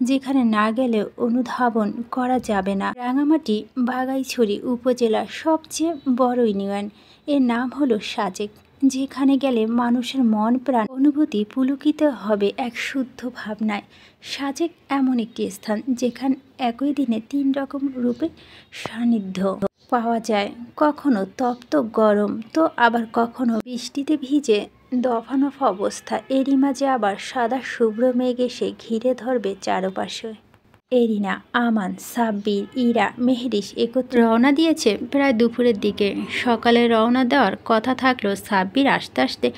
Speaker 1: যেখানে না গেলে অনুধাবন করা যাবে না। রাঙামাটি বাঘাইছড়ি উপজেলার সবচেয়ে বড় ইউনিয়ন, এর নাম হলো সাজেক। যেখানে গেলে মানুষের মন প্রাণ অনুভূতি পুলকিত হবে এক শুদ্ধ ভাবনায়। সাজেক এমন একটি স্থান যেখানে একই দিনে 3 রকম রূপে সান্নিধ্য পাওয়া যায়। কখনো তপ্ত গরম, তো আবার কখনো বৃষ্টিতে ভিজে দফানফা অবস্থা। এরই মাঝে আবার সাদা শুভ্র মেঘ এসে ঘিরে ধরবে চারপাশে। এরিনা, আমান, সাব্বির, ইরা, মেহেরিস একত্রে রওনা দিয়েছে প্রায় দুপুরের দিকে। সকালে রওনা দেওয়ার কথা থাকলেও সাব্বির আসতে আসতে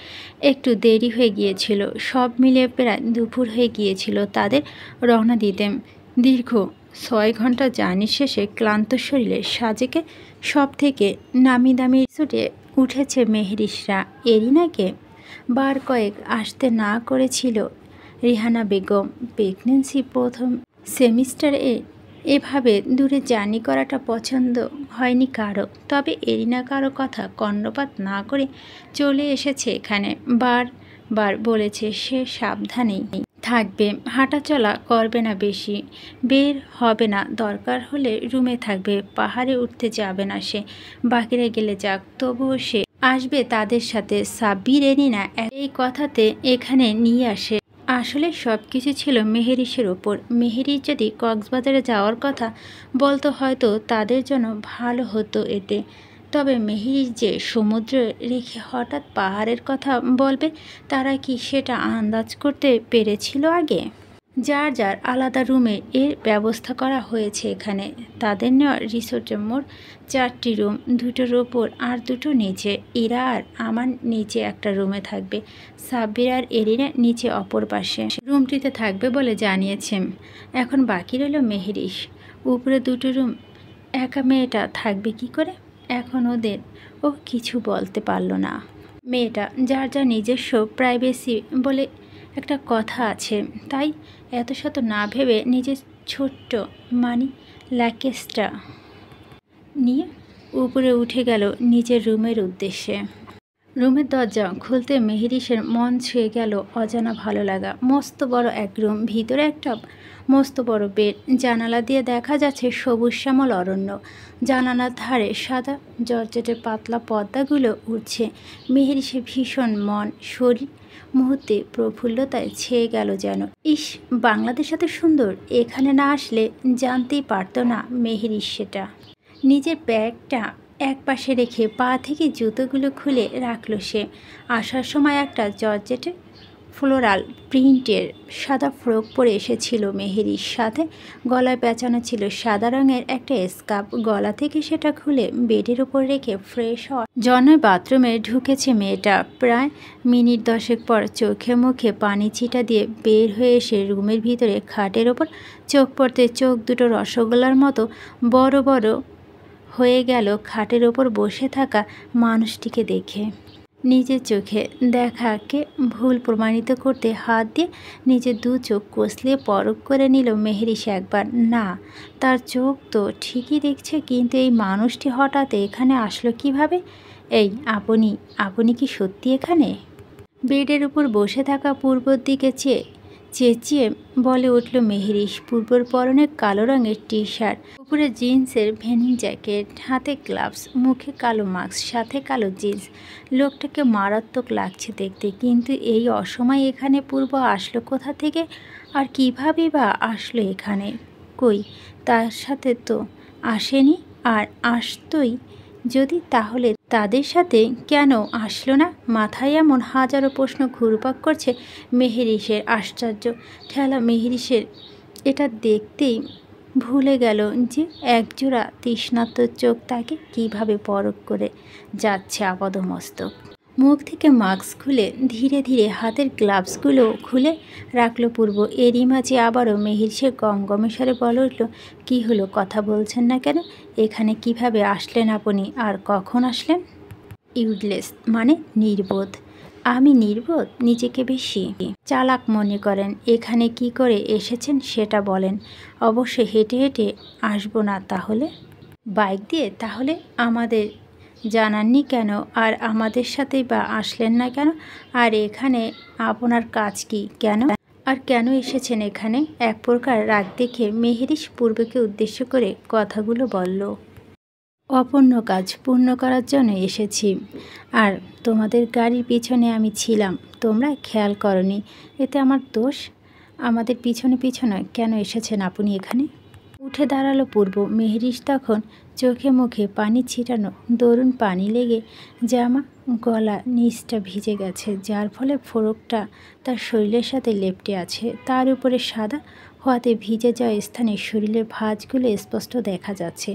Speaker 1: একটু দেরি হয়ে গিয়েছিল। সব মিলিয়ে প্রায় দুপুর হয়ে গিয়েছিল তাদের রওনা দিতে। দীর্ঘ 6 ঘন্টা জার্নি শেষে ক্লান্ত শরীরে সাজেকে সব থেকে নামি দামি রিসোর্টে উঠেছে মেহেরিসরা। এরিনাকে বার কয়েক আসতে না করেছিল রিহানা বেগম। প্রেগনেন্সি প্রথম সেমিস্টারে এভাবে দূরে জার্নি করাটা পছন্দ হয়নি কারো। তবে এরিনা কারো কথা কর্ণপাত না করে চলে এসেছে এখানে। বারবার বলেছে সে সাবধানেই থাকবে, হাঁটাচলা করবে না, বেশি বের হবে না, দরকার হলে রুমে থাকবে, পাহাড়ে উঠতে যাবে না সে। বাকিরা গেলে যাক, তবুও সে আসবে তাদের সাথে। সাব্বির এরিনা এই কথাতে এখানে নিয়ে আসে। আসলে সব কিছু ছিল মেহেরিসের ওপর। মেহেরিস যদি কক্সবাজারে যাওয়ার কথা বলতো হয়তো তাদের জন্য ভালো হতো এতে। তবে মেহেরিস যে সমুদ্র রেখে হঠাৎ পাহাড়ের কথা বলবে, তারা কি সেটা আন্দাজ করতে পেরেছিল আগে? যার যার আলাদা রুমে এর ব্যবস্থা করা হয়েছে এখানে। তাদের নেওয়া রিসোর্টে মোট 4টি রুম, 2টোর ওপর আর 2টো নিচে। ইরা আর আমার নিচে একটা রুমে থাকবে, সাব্বির আর এরিনা নিচে অপর পাশে রুমটিতে থাকবে বলে জানিয়েছেন। এখন বাকি রইল মেহেরিস। উপরে 2টো রুম, একা মেয়েটা থাকবে কি করে? এখন ও কিছু বলতে পারল না। মেয়েটা যার যা নিজস্ব প্রাইভেসি বলে একটা কথা আছে, তাই এত শত না ভেবে নিজের ছোট্ট মানি লাগেজটা নিয়ে উপরে উঠে গেল নিজের রুমের উদ্দেশ্যে। রুমের দরজা খুলতে মেহেরিসের মন ছুঁয়ে গেল অজানা ভালো লাগা। মস্ত বড় এক রুম, ভিতরে একটা মস্ত বড় বেড, জানালা দিয়ে দেখা যাচ্ছে সবুজ শ্যামল অরণ্য। জানালার ধারে সাদা জর্জেটের পাতলা পর্দাগুলো উঠছে। মেহেরিসের ভীষণ মন শরীর মুহূর্তে প্রফুল্লতায় ছেয়ে গেল যেন। ইস, বাংলাদেশ এত সুন্দর, এখানে না আসলে জানতেই পারতো না মেহেরিস সেটা। নিজের ব্যাগটা এক পাশে রেখে পা থেকে জুতোগুলো খুলে রাখলো সে। আসার সময় একটা জর্জেটের ফ্লোরাল প্রিন্টের সাদা ফ্রক পরে এসেছিল মেহেরির। সাথে গলায় পেঁচানো ছিল সাদা রঙের একটা স্কার্ফ। গলা থেকে সেটা খুলে বেডের উপর রেখে ফ্রেশ হওয়ার জন্য বাথরুমে ঢুকেছে মেয়েটা। প্রায় মিনিট 10 পর চোখে মুখে পানি ছিটা দিয়ে বের হয়ে এসে রুমের ভিতরে খাটের ওপর চোখ পড়তে চোখ দুটো রসগোল্লার মতো বড় বড় হয়ে গেল খাটের ওপর বসে থাকা মানুষটিকে দেখে। নিজের চোখে দেখাকে ভুল প্রমাণিত করতে হাত দিয়ে নিজের দু চোখ কষলিয়ে পরখ করে নিল মেহেরিস একবার। না, তার চোখ তো ঠিকই দেখছে, কিন্তু এই মানুষটি হঠাৎ এখানে আসলো কিভাবে? এই আপনি কি সত্যি এখানে? বেডের উপর বসে থাকা পূর্বর দিকে চেঁচিয়ে বলে উঠল মেহেরিস। পূর্বর পরনে কালো রঙের টি শার্ট, উপরে জিন্সের ভেনিং জ্যাকেট, হাতে গ্লাভস, মুখে কালো মাস্ক, সাথে কালো জিন্স। লোকটাকে মারাত্মক লাগছে দেখতে, কিন্তু এই অসময়ে এখানে পূর্ব আসলো কোথা থেকে, আর কিভাবে বা আসলো এখানে? কই, তার সাথে তো আসেনি, আর আসতোই যদি তাহলে তাদের সাথে কেন আসলো না? মাথায় এমন হাজারো প্রশ্ন ঘুরপাক করছে মেহেরিসের। আশ্চর্য ঠেলা মেহেরিসের এটা দেখতেই ভুলে গেল যে একজোড়া তৃষ্ণার্ত চোখ তাকে কিভাবে পরখ করে যাচ্ছে আপাদমস্তক। মুখ থেকে মাস্ক খুলে ধীরে ধীরে হাতের গ্লাভসগুলো খুলে রাখলো পূর্ব। এরই মাঝে আবারও মেহেরিসের গমগমে স্বরে বলে উঠল, কী হলো, কথা বলছেন না কেন? এখানে কিভাবে আসলেন আপনি, আর কখন আসলেন? ইউজলেস মানে নির্বোধ। আমি নির্বোধ? নিজেকে বেশি চালাক মনে করেন? এখানে কি করে এসেছেন সেটা বলেন। অবশ্যই হেঁটে হেঁটে আসবো না তাহলে? বাইক দিয়ে? তাহলে আমাদের জানাননি কেন, আর আমাদের সাথেই বা আসলেন না কেন? আর এখানে আপনার কাজ কি, কেন আর কেন এসেছেন এখানে? এক প্রকার রাগ দেখে মেহেরিস পূর্বকে উদ্দেশ্য করে কথাগুলো বলল। অপূর্ণ কাজ পূর্ণ করার জন্য এসেছি, আর তোমাদের গাড়ির পিছনে আমি ছিলাম, তোমরা খেয়াল করনি, এতে আমার দোষ? আমাদের পিছনে পিছনে কেন এসেছেন আপনি এখানে? উঠে দাঁড়ালো পূর্ব। মেহেরিস তখন চোখে মুখে পানি ছিটানো, দরুন পানি লেগে জামা গলা নিচটা ভিজে গেছে, যার ফলে ফোড়কটা তার শরীরের সাথে লেপ্টে আছে। তার উপরে সাদা হওয়াতে ভিজে যাওয়া স্থানে শরীরের ভাঁজগুলো স্পষ্ট দেখা যাচ্ছে।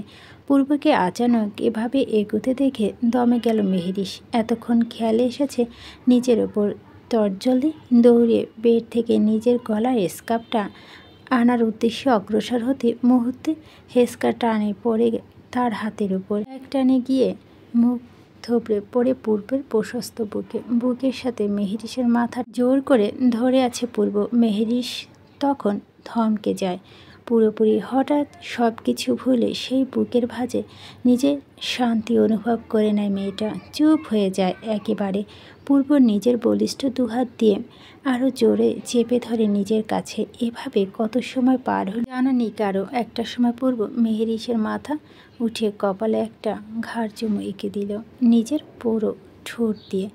Speaker 1: পূর্বকে আচানক এভাবে এগোতে দেখে দমে গেল মেহেরিস। এতক্ষণ খেয়ালে এসেছে নিজের ওপর। তরজলে দৌড়ে বেড থেকে নিজের গলার স্কার্ফটা আনার উদ্দেশ্যে অগ্রসর হতে মুহূর্তে হেসকা টানে পড়ে তার হাতের উপর। এক টানে গিয়ে মুখ থুবড়ে পড়ে পূর্বের প্রশস্ত বুকের সাথে মেহেরিসের মাথা জোর করে ধরে আছে পূর্ব। মেহেরিস তখন থমকে যায় পুরোপুরি। হঠাৎ সব কিছু ভুলে সেই বুকের ভাঁজে নিজের শান্তি অনুভব করে নেয় মেয়েটা। চুপ হয়ে যায় একেবারে। পূর্ব নিজের বলিষ্ঠ দুহাত দিয়ে আরও জোরে চেপে ধরে নিজের কাছে। এভাবে কত সময় পার হল জানা নেই কারো। একটা সময় পূর্ব মেহেরিসের মাথা উঠে কপালে একটা ঘাড় চুমু এঁকে দিল নিজের পুরো ঠোঁট দিয়ে।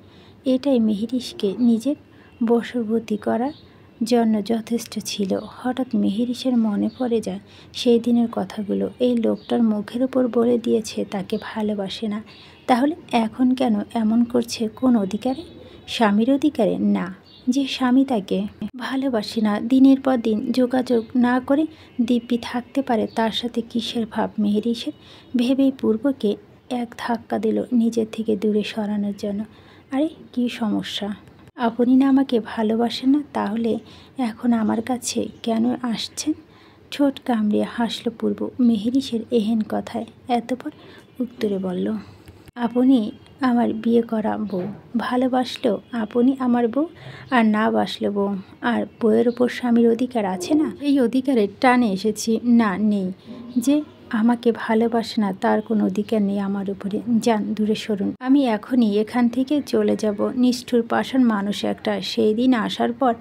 Speaker 1: এটাই মেহেরিসকে নিজের বশবর্তী করার জন্য যথেষ্ট ছিল। হঠাৎ মেহেরিসের মনে পড়ে যায় সেই দিনের কথাগুলো। এই লোকটার মুখের উপর বলে দিয়েছে তাকে ভালোবাসে না, তাহলে এখন কেন এমন করছে? কোন অধিকারে? স্বামীর অধিকারে? না, যে স্বামী তাকে ভালোবাসে না, দিনের পর দিন যোগাযোগ না করে দিব্যি থাকতে পারে, তার সাথে কিসের ভাব মেহেরিসের? ভেবেই পূর্বকে এক ধাক্কা দিল নিজের থেকে দূরে সরানোর জন্য। আরে কি সমস্যা? আপনি না আমাকে ভালোবাসেন না, তাহলে এখন আমার কাছে কেন আসছেন? ঠোঁট কামড়িয়ে হাসল পূর্ব মেহেরিসের এহেন কথায়। এতপর উত্তরে বলল, আপনি আমার বিয়ে করা বউ, ভালোবাসলেও আপনি আমার বউ, আর না বাসলো বউ। আর বউয়ের ওপর স্বামীর অধিকার আছে না? এই অধিকারের টানে এসেছি। না, নেই যে আমাকে ভালোবাসে না তার কোনো অধিকার নেই আমার উপরে। যান, দূরে সরুন। আমি এখনই এখান থেকে চলে যাব। নিষ্ঠুর পাষাণ মানুষ একটা। সেই দিন আসার পর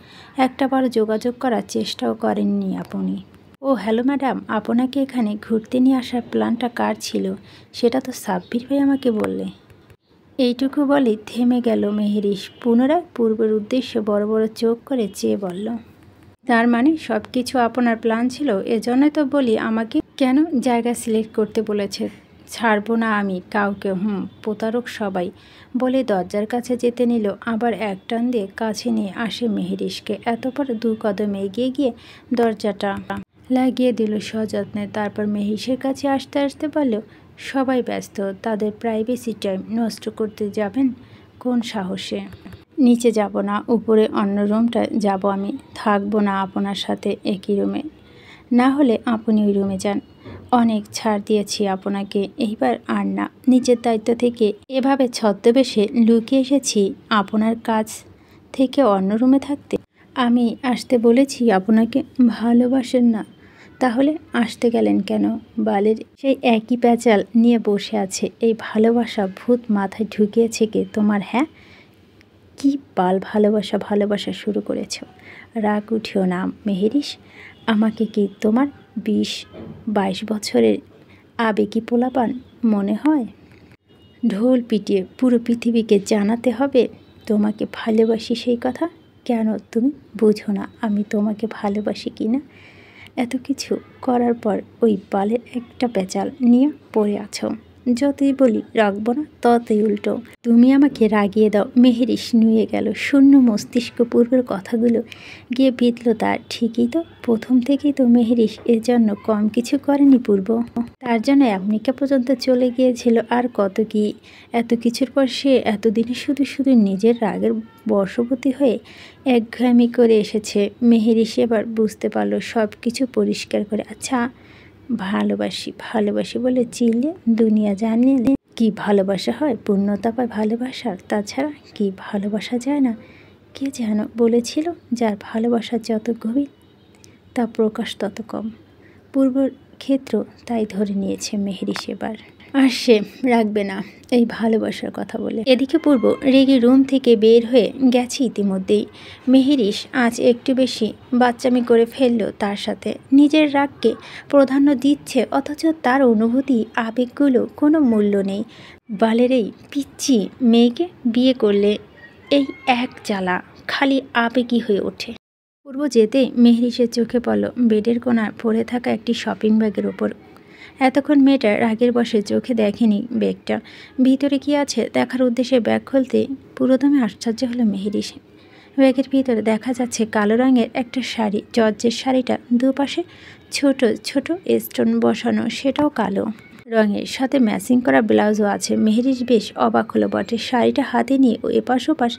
Speaker 1: একটাবারও যোগাযোগ করার চেষ্টাও করেননি আপনি। ও হ্যালো ম্যাডাম, আপনাকে এখানে ঘুরতে নিয়ে আসার প্ল্যানটা কার ছিল সেটা তো সাব্বির ভাই আমাকে বললে। এইটুকু বলে থেমে গেল মেহেরিশ। পুনরায় পূর্বের উদ্দেশ্যে বড় বড় চোখ করে চেয়ে বলল, তার মানে সব কিছু আপনার প্ল্যান ছিল? এজন্যই তো বলি আমাকে কেন জায়গা সিলেক্ট করতে বলেছে। ছাড়বো না আমি কাউকে। প্রতারক সবাই। বলে দরজার কাছে যেতে নিল, আবার এক টান দিয়ে কাছে নিয়ে আসে মেহেরিশকে। এতপর 2 কদম এগিয়ে গিয়ে দরজাটা লাগিয়ে দিল সযত্নে। তারপর মেহেরিশের কাছে আসতে আসতে বলল, সবাই ব্যস্ত, তাদের প্রাইভেসি টাইম নষ্ট করতে যাবেন কোন সাহসে? নিচে যাব না, উপরে অন্য রুমটায় যাব আমি। থাকবো না আপনার সাথে একই রুমে। না হলে আপনি ওই রুমে যান। অনেক ছাড় দিয়েছি আপনাকে, এইবার আর না। নিজের দায়িত্ব থেকে এভাবে ছদ্মবেশে লুকিয়ে এসেছি আপনার কাছ থেকে অন্য রুমে থাকতে। আমি আসতে বলেছি আপনাকে? ভালোবাসেন না তাহলে আসতে গেলেন কেন? বালের সেই একই প্যাচাল নিয়ে বসে আছে। এই ভালোবাসা ভূত মাথায় ঢুকিয়েছে কে তোমার? হ্যাঁ, কি বাল ভালোবাসা ভালোবাসা শুরু করেছ? রাগ উঠিও না মেহেরিশ। আমাকে কি তোমার 20-22 বছরের আবেগী পোলাপান মনে হয়? ঢোল পিটিয়ে পুরো পৃথিবীকে জানাতে হবে তোমাকে ভালোবাসি সেই কথা? কেন তুমি বুঝো না আমি তোমাকে ভালোবাসি কি না? এত কিছু করার পর ওই বালের একটা পেঁচাল নিয়ে পড়ে আছো। যতই বলি রাখবো না, ততই উল্টো। তুমি আমাকে রাগিয়ে দাও। মেহেরিশ নুয়ে গেল। শূন্য মস্তিষ্ক পূর্বের কথাগুলো গিয়ে বিঁধল তার। ঠিকই তো, প্রথম থেকেই তো মেহেরিশ এর জন্য কম কিছু করেনি পূর্ব। তার জন্য আমেরিকা পর্যন্ত চলে গিয়েছিল। আর কত কি! এত কিছুর পর সে এতদিনে শুধু শুধু নিজের রাগের বশবর্তী হয়ে একঘেয়েমি করে এসেছে। মেহেরিশ এবার বুঝতে পারল সব কিছু পরিষ্কার করে। আচ্ছা, ভালোবাসি ভালোবাসি বলে চিল্লে দুনিয়া জানলে কি ভালোবাসা হয়? পূর্ণতা পায় ভালোবাসার। তাছাড়া কি ভালোবাসা যায় না? কে যেন বলেছিল, যার ভালোবাসা যত গভীর তা প্রকাশ তত কম। পূর্বর ক্ষেত্র তাই ধরে নিয়েছে মেহেরিশ এবার। আর সে রাখবে না এই ভালোবাসার কথা বলে। এদিকে পূর্ব রেগে রুম থেকে বের হয়ে গেছে ইতিমধ্যেই। মেহেরিশ আজ একটু বেশি বাচ্চামি করে ফেলল তার সাথে। নিজের রাগকে প্রাধান্য দিচ্ছে, অথচ তার অনুভূতি আবেগগুলো কোনো মূল্য নেই। বালের এই পিচ্চি মেয়েকে বিয়ে করলে এই এক জ্বালা, খালি আবেগী হয়ে ওঠে। পূর্ব যেতে মেহেরিশের চোখে পড়ল বেডের কোণায় পড়ে থাকা একটি শপিং ব্যাগের ওপর। এতক্ষণ মেয়েটা রাগের বশে চোখে দেখেনি ব্যাগটা। ভিতরে কি আছে দেখার উদ্দেশ্যে ব্যাগ খুলতে পুরোদমে আশ্চর্য হলো মেহেরিশ। ব্যাগের ভিতরে দেখা যাচ্ছে কালো রঙের একটা শাড়ি। জর্জের শাড়িটা দুপাশে ছোট ছোট স্টোন বসানো, সেটাও কালো রঙের, সাথে ম্যাচিং করা ব্লাউজও আছে। মেহেরিশ বেশ অবাক হলো বটে। শাড়িটা হাতে নিয়ে ও এপাশ ওপাশ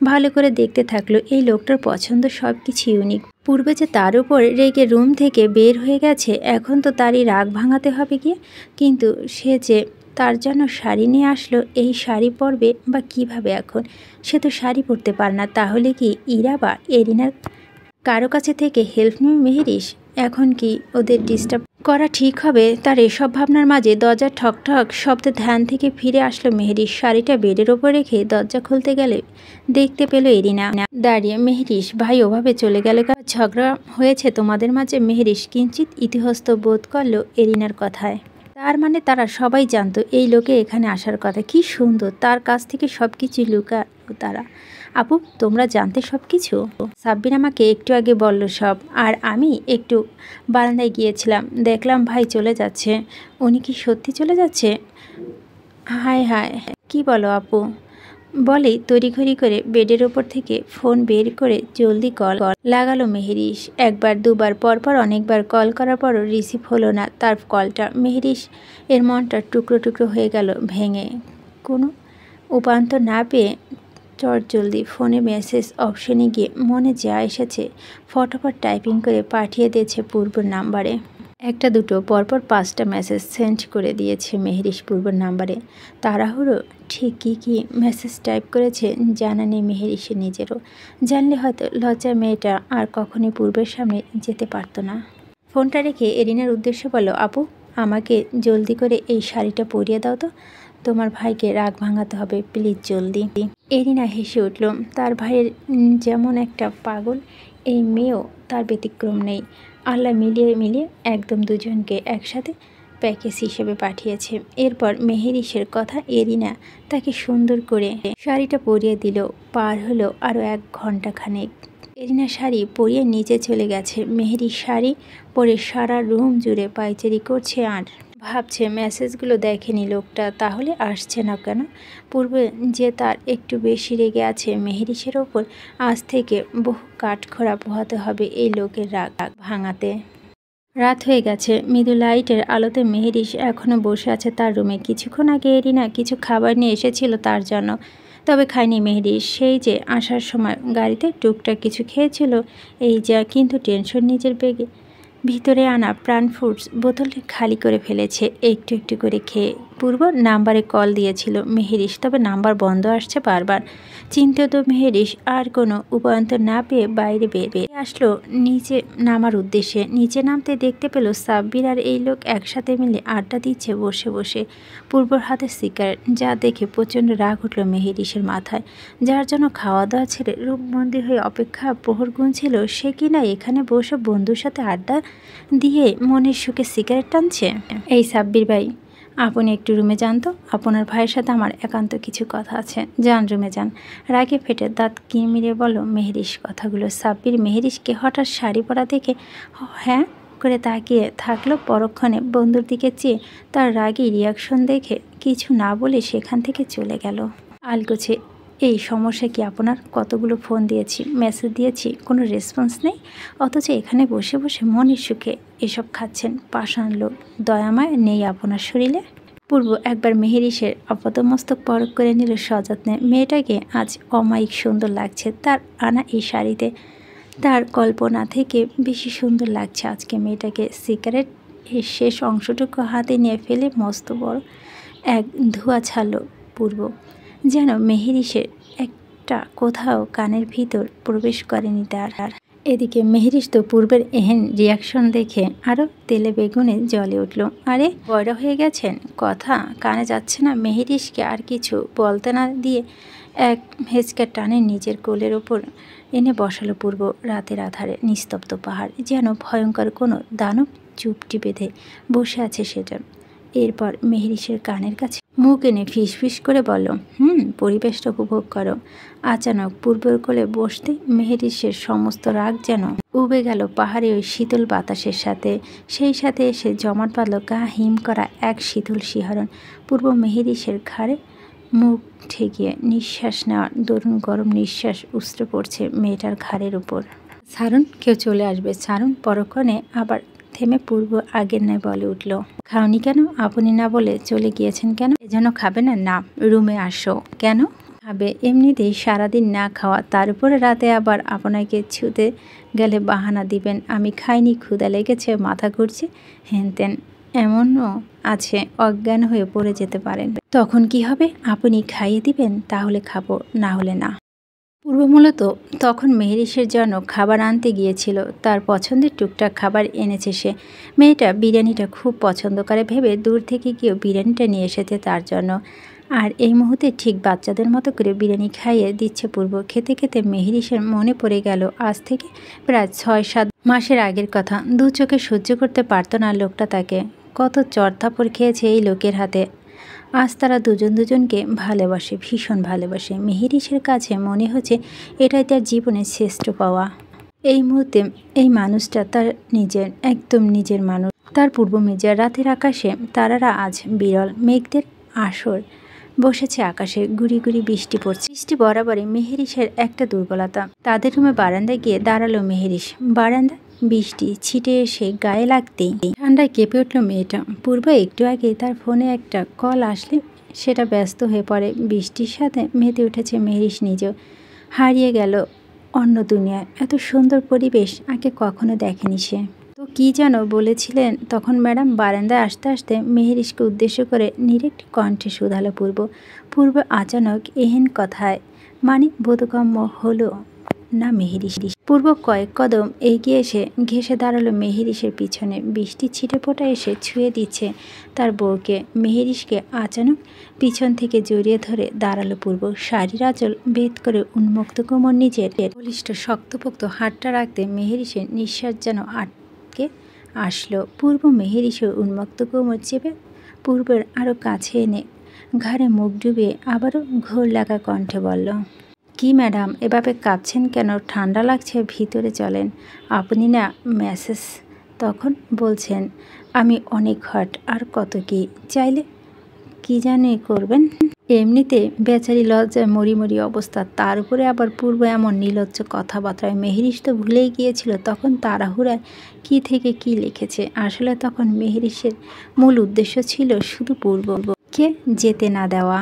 Speaker 1: ভালো করে দেখতে থাকলো। এই লোকটার পছন্দ সব কিছু ইউনিক। পূর্বে যে তার উপর রেগে রুম থেকে বের হয়ে গেছে, এখন তো তারই রাগ ভাঙাতে হবে গিয়ে। কিন্তু সে যে তার জন্য শাড়ি নিয়ে আসলো, এই শাড়ি পরবে বা কিভাবে? এখন সে তো শাড়ি পরতে পারে না। তাহলে কি ইরা বা এরিনার কারো কাছে থেকে হেল্প নেবে মেহেরিশ? এখন কি ওদের ডিস্টার্ব করা ঠিক হবে? তার এসব ভাবনার মাঝে দরজার ঠক ঠক শব্দে ধ্যান থেকে ফিরে আসলো মেহেরিশ। শাড়িটা বেডের ওপর রেখে দরজা খুলতে গেলে দেখতে পেল এরিনা দাঁড়িয়ে। মেহেরিশ, ভাই ওভাবে চলে গেল? ঝগড়া হয়েছে তোমাদের মাঝে? মেহেরিশ কিঞ্চিত ইতস্তত বোধ করল এরিনার কথায়। তার মানে তারা সবাই জানতো এই লোকে এখানে আসার কথা। কি সুন্দর, তার কাছ থেকে সব কিছু লুকা তারা। আপু, তোমরা জানতে সব কিছু? সাব্বির আমাকে একটু আগে বলল সব। আর আমি একটু বারান্দায় গিয়েছিলাম, দেখলাম ভাই চলে যাচ্ছে। উনি কি সত্যি চলে যাচ্ছে? হায় হায়, কি বলো আপু? বলেই তড়িঘড়ি করে বেডের ওপর থেকে ফোন বের করে জলদি কল লাগালো মেহেরিশ। একবার দুবার পরপর অনেকবার কল করার পরও রিসিভ হলো না তার কলটা। মেহেরিশ এর মনটা টুকরো টুকরো হয়ে গেল ভেঙে। কোনো উপান্তর না পেয়ে চটজলদি ফোনে মেসেজ অপশনে গিয়ে মনে যা এসেছে ফটাফট টাইপিং করে পাঠিয়ে দিয়েছে পূর্বর নাম্বারে। একটা দুটো পরপর 5টা মেসেজ সেন্ড করে দিয়েছে মেহেরিশ পূর্বর নাম্বারে। তাড়াহুড়ো ঠিক কী মেসেজ টাইপ করেছে জানা নেই মেহেরিশের নিজেরও। জানলে হয়তো লজ্জা মেয়েটা আর কখনোই পূর্বের সামনে যেতে পারতো না। ফোনটা রেখে এরিনার উদ্দেশ্যে বলল, আপু আমাকে জলদি করে এই শাড়িটা পরিয়ে দাও তো, তোমার ভাইকে রাগ ভাঙাতে হবে, প্লিজ জলদি। এরিনা হেসে উঠল। তার ভাইয়ের যেমন একটা পাগল, এই মেয়েও তার ব্যতিক্রম নেই। আল্লাহ মিলিয়ে একদম দুজনকে একসাথে প্যাকেজ হিসেবে পাঠিয়েছে। এরপর মেহেরিসের কথা এরিনা তাকে সুন্দর করে শাড়িটা পরিয়ে দিল। পার হলো আরও 1 ঘন্টা খানেক। এরিনা শাড়ি পরিয়ে নিচে চলে গেছে। মেহেরি শাড়ি পরে সারা রুম জুড়ে পায়চারি করছে আর ভাবছে মেসেজগুলো দেখেনি লোকটা, তাহলে আসছে না কেন। পূর্বে যে তার একটু বেশি রেগে আছে মেহেরিসের ওপর, আজ থেকে বহু কাঠখোড়া পোহাতে হবে এই লোকের রাগ ভাঙাতে। রাত হয়ে গেছে। মৃদু লাইটের আলোতে মেহেরিস এখনও বসে আছে তার রুমে। কিছুক্ষণ আগে এরিনা কিছু খাবার নিয়ে এসেছিল তার জন্য, তবে খায়নি মেহেরিস। সেই যে আসার সময় গাড়িতে টুকটাক কিছু খেয়েছিল এই যা, কিন্তু টেনশন নিজের বেগে ভিতরে আনা প্রাণ ফুডস বোতলটা খালি করে ফেলেছে একটু একটু করে খেয়ে। পূর্ব নাম্বারে কল দিয়েছিল মেহেরিস, তবে নাম্বার বন্ধ আসছে বারবার। চিন্তিত মেহেরিস আর কোনো উপায়ন্তর না পেয়ে বাইরে বেরিয়ে আসলো নিচে নামার উদ্দেশ্যে। নিচে নামতে দেখতে পেল সাব্বির আর এই লোক একসাথে মিলে আড্ডা দিচ্ছে বসে বসে। পূর্বর হাতে সিগারেট, যা দেখে প্রচণ্ড রাগ উঠল মেহেরিসের মাথায়। যার জন্য খাওয়া দাওয়া ছেড়ে রূপবন্দী হয়ে অপেক্ষা প্রহর গুনছিল, সে কিনা এখানে বসে বন্ধুর সাথে আড্ডা দিয়ে মনের সুখে সিগারেট টানছে। এই সাব্বির ভাই, আপনি একটু রুমে যান তো, আপনার ভাইয়ের সাথে আমার একান্ত কিছু কথা আছে। যান রুমে যান। রাগে ফেটে দাঁত কিমিরে বলো মেহেরিস কথাগুলো। সাব্বির মেহেরিসকে হঠাৎ শাড়ি পরা দেখে হ্যাঁ করে তাকিয়ে থাকলো। পরক্ষণে বন্ধুর দিকে চেয়ে তার রাগী রিয়াকশন দেখে কিছু না বলে সেখান থেকে চলে গেল। আলগোছে, এই সমস্যা কি আপনার? কতগুলো ফোন দিয়েছি, মেসেজ দিয়েছি, কোনো রেসপন্স নেই, অথচ এখানে বসে বসে মনের সুখে এসব খাচ্ছেন। পাষাণ লোক, দয়ামায় নেই আপনার শরীরে? পূর্ব একবার মেহেরিসের আপাতমস্তক পরখ করে নিল সযত্নে। মেয়েটাকে আজ অমায়িক সুন্দর লাগছে তার আনা এই শাড়িতে। তার কল্পনা থেকে বেশি সুন্দর লাগছে আজকে মেয়েটাকে। সিগারেট এর শেষ অংশটুকু হাতে নিয়ে ফেলে মস্ত বড় এক ধোঁয়া ছাড়ল পূর্ব, যেন মেহেরিসের একটা কোথাও কানের ভিতর প্রবেশ করেনি তার। এদিকে মেহেরিস তো পূর্বের এহেন রিয়াকশন দেখে আরও তেলে বেগুনে জ্বলে উঠল। আরে বড় হয়ে গেছেন, কথা কানে যাচ্ছে না? মেহেরিসকে আর কিছু বলতে না দিয়ে এক হেঁচকা টানে নিজের কোলের ওপর এনে বসালো পূর্ব। রাতের আধারে নিস্তব্ধ পাহাড়, যেন ভয়ঙ্কর কোনো দানব চুপটি বেঁধে বসে আছে সেটা। এরপর মেহেরিসের কানের কাছে মুখ এনে ফিস করে বলল, পরিবেশটা উপভোগ করো। আচানক পূর্বের কোলে বসতে মেহেরিসের সমস্ত রাগ যেন উবে গেল পাহাড়ে ওই শীতল বাতাসের সাথে। সেই সাথে এসে জমাট বাঁধল গা হিম করা এক শীতল শিহরণ। পূর্ব মেহেরিসের ঘাড়ে মুখ ঠেকিয়ে নিঃশ্বাস নেওয়ার দরুন গরম নিঃশ্বাস উস্ত্রে পড়ছে মেয়েটার ঘাড়ের উপর। ছাড়ুন, কেউ চলে আসবে, ছাড়ুন। পরক্ষণে আবার থেমে পূর্ব আগের ন্যায় বলে উঠল, খাওনি কেন? আপনি না বলে চলে গিয়েছেন কেন? এজন্য খাবে না? না, রুমে আসো। কেন খাবে? এমনিতেই সারাদিন না খাওয়া, তার উপরে রাতে আবার আপনাকে ছুতে গেলে বাহানা দিবেন আমি খাইনি, ক্ষুধা লেগেছে, মাথা ঘুরছে, হেনতেন। এমনও আছে অজ্ঞান হয়ে পড়ে যেতে পারেন, তখন কি হবে? আপনি খাইয়ে দিবেন, তাহলে খাবো, না হলে না। পূর্ব মূলত তখন মেহেরিসের জন্য খাবার আনতে গিয়েছিল। তার পছন্দের টুকটাক খাবার এনেছে সে। মেয়েটা বিরিয়ানিটা খুব পছন্দ করে ভেবে দূর থেকে গিয়েও বিরিয়ানিটা নিয়ে এসেছে তার জন্য। আর এই মুহূর্তে ঠিক বাচ্চাদের মতো করে বিরিয়ানি খাইয়ে দিচ্ছে পূর্ব। খেতে খেতে মেহেরিসের মনে পড়ে গেল আজ থেকে প্রায় 6-7 মাসের আগের কথা। দু চোখে সহ্য করতে পারত না লোকটা তাকে। কত চড়থাপড় খেয়েছে এই লোকের হাতে। আজ তারা দুজনকে ভালোবাসে, ভীষণ ভালোবাসে। মেহেরিসের কাছে মনে হচ্ছে এটাই তার জীবনের শ্রেষ্ঠ পাওয়া। এই মুহূর্তে এই মানুষটা তার নিজের, একদম নিজের মানুষ। তার পূর্ব মেজার রাতের আকাশে তারারা আজ বিরল। মেঘদের আসর বসেছে আকাশে, গুড়ি গুড়ি বৃষ্টি পড়ছে। বৃষ্টি বরাবরই মেহেরিসের একটা দুর্বলতা। তাদের রুমে বারান্দায় গিয়ে দাঁড়ালো মেহেরিস। বারান্দা বৃষ্টি ছিটে এসে গায়ে লাগতেই ঠান্ডায় কেঁপে উঠল মেয়েটা। পূর্ব একটু আগে তার ফোনে একটা কল আসলে সেটা ব্যস্ত হয়ে পড়ে। বৃষ্টির সাথে মেতে উঠেছে মেহেরিস নিজেও। হারিয়ে গেল অন্য দুনিয়ায়। এত সুন্দর পরিবেশ আগে কখনো দেখেনি সে। তো কি যেন বলেছিলেন তখন ম্যাডাম? বারান্দায় আসতে আসতে মেহেরিসকে উদ্দেশ্য করে নিরেট কণ্ঠে শুধালো পূর্ব আচানক এহেন কথায় মানে বোধগম্য হলো না মেহেরিস। পূর্ব কয়েক কদম এগিয়ে এসে ঘেঁষে দাঁড়ালো মেহেরিসের পিছনে। বৃষ্টির ছিটেফোঁটা এসে ছুঁয়ে দিচ্ছে তার বউকে। মেহেরিসকে আচানক পিছন থেকে জড়িয়ে ধরে দাঁড়ালো পূর্ব। শাড়ির আঁচল ভেদ করে উন্মুক্ত কোমর নিজের বলিষ্ঠ শক্তপোক্ত হাতটা রাখতে মেহেরিসের নিঃশ্বাস যেন আটকে আসলো। পূর্ব মেহেরিসের উন্মুক্ত কোমর চেপে পূর্বের আরও কাছে এনে ঘাড়ে মুখ ডুবিয়ে আবারও ঘোর লাগা কণ্ঠে বলল, কি ম্যাডাম, এভাবে কাঁপছেন কেন? ঠান্ডা লাগছে, ভিতরে চলেন। আপনি না মেসেজ তখন বলছেন আমি অনেক হট, আর কত কি চাইলে কি জানি করবেন। এমনিতে বেচারি লজ্জায় মরি অবস্থা, তার উপরে আবার পূর্ব এমন নির্লজ্জ কথাবার্তায়। মেহেরিস তো ভুলেই গিয়েছিল তখন তাড়াহুড়ায় কি থেকে কি লিখেছে। আসলে তখন মেহেরিসের মূল উদ্দেশ্য ছিল শুধু পূর্বকে যেতে না দেওয়া।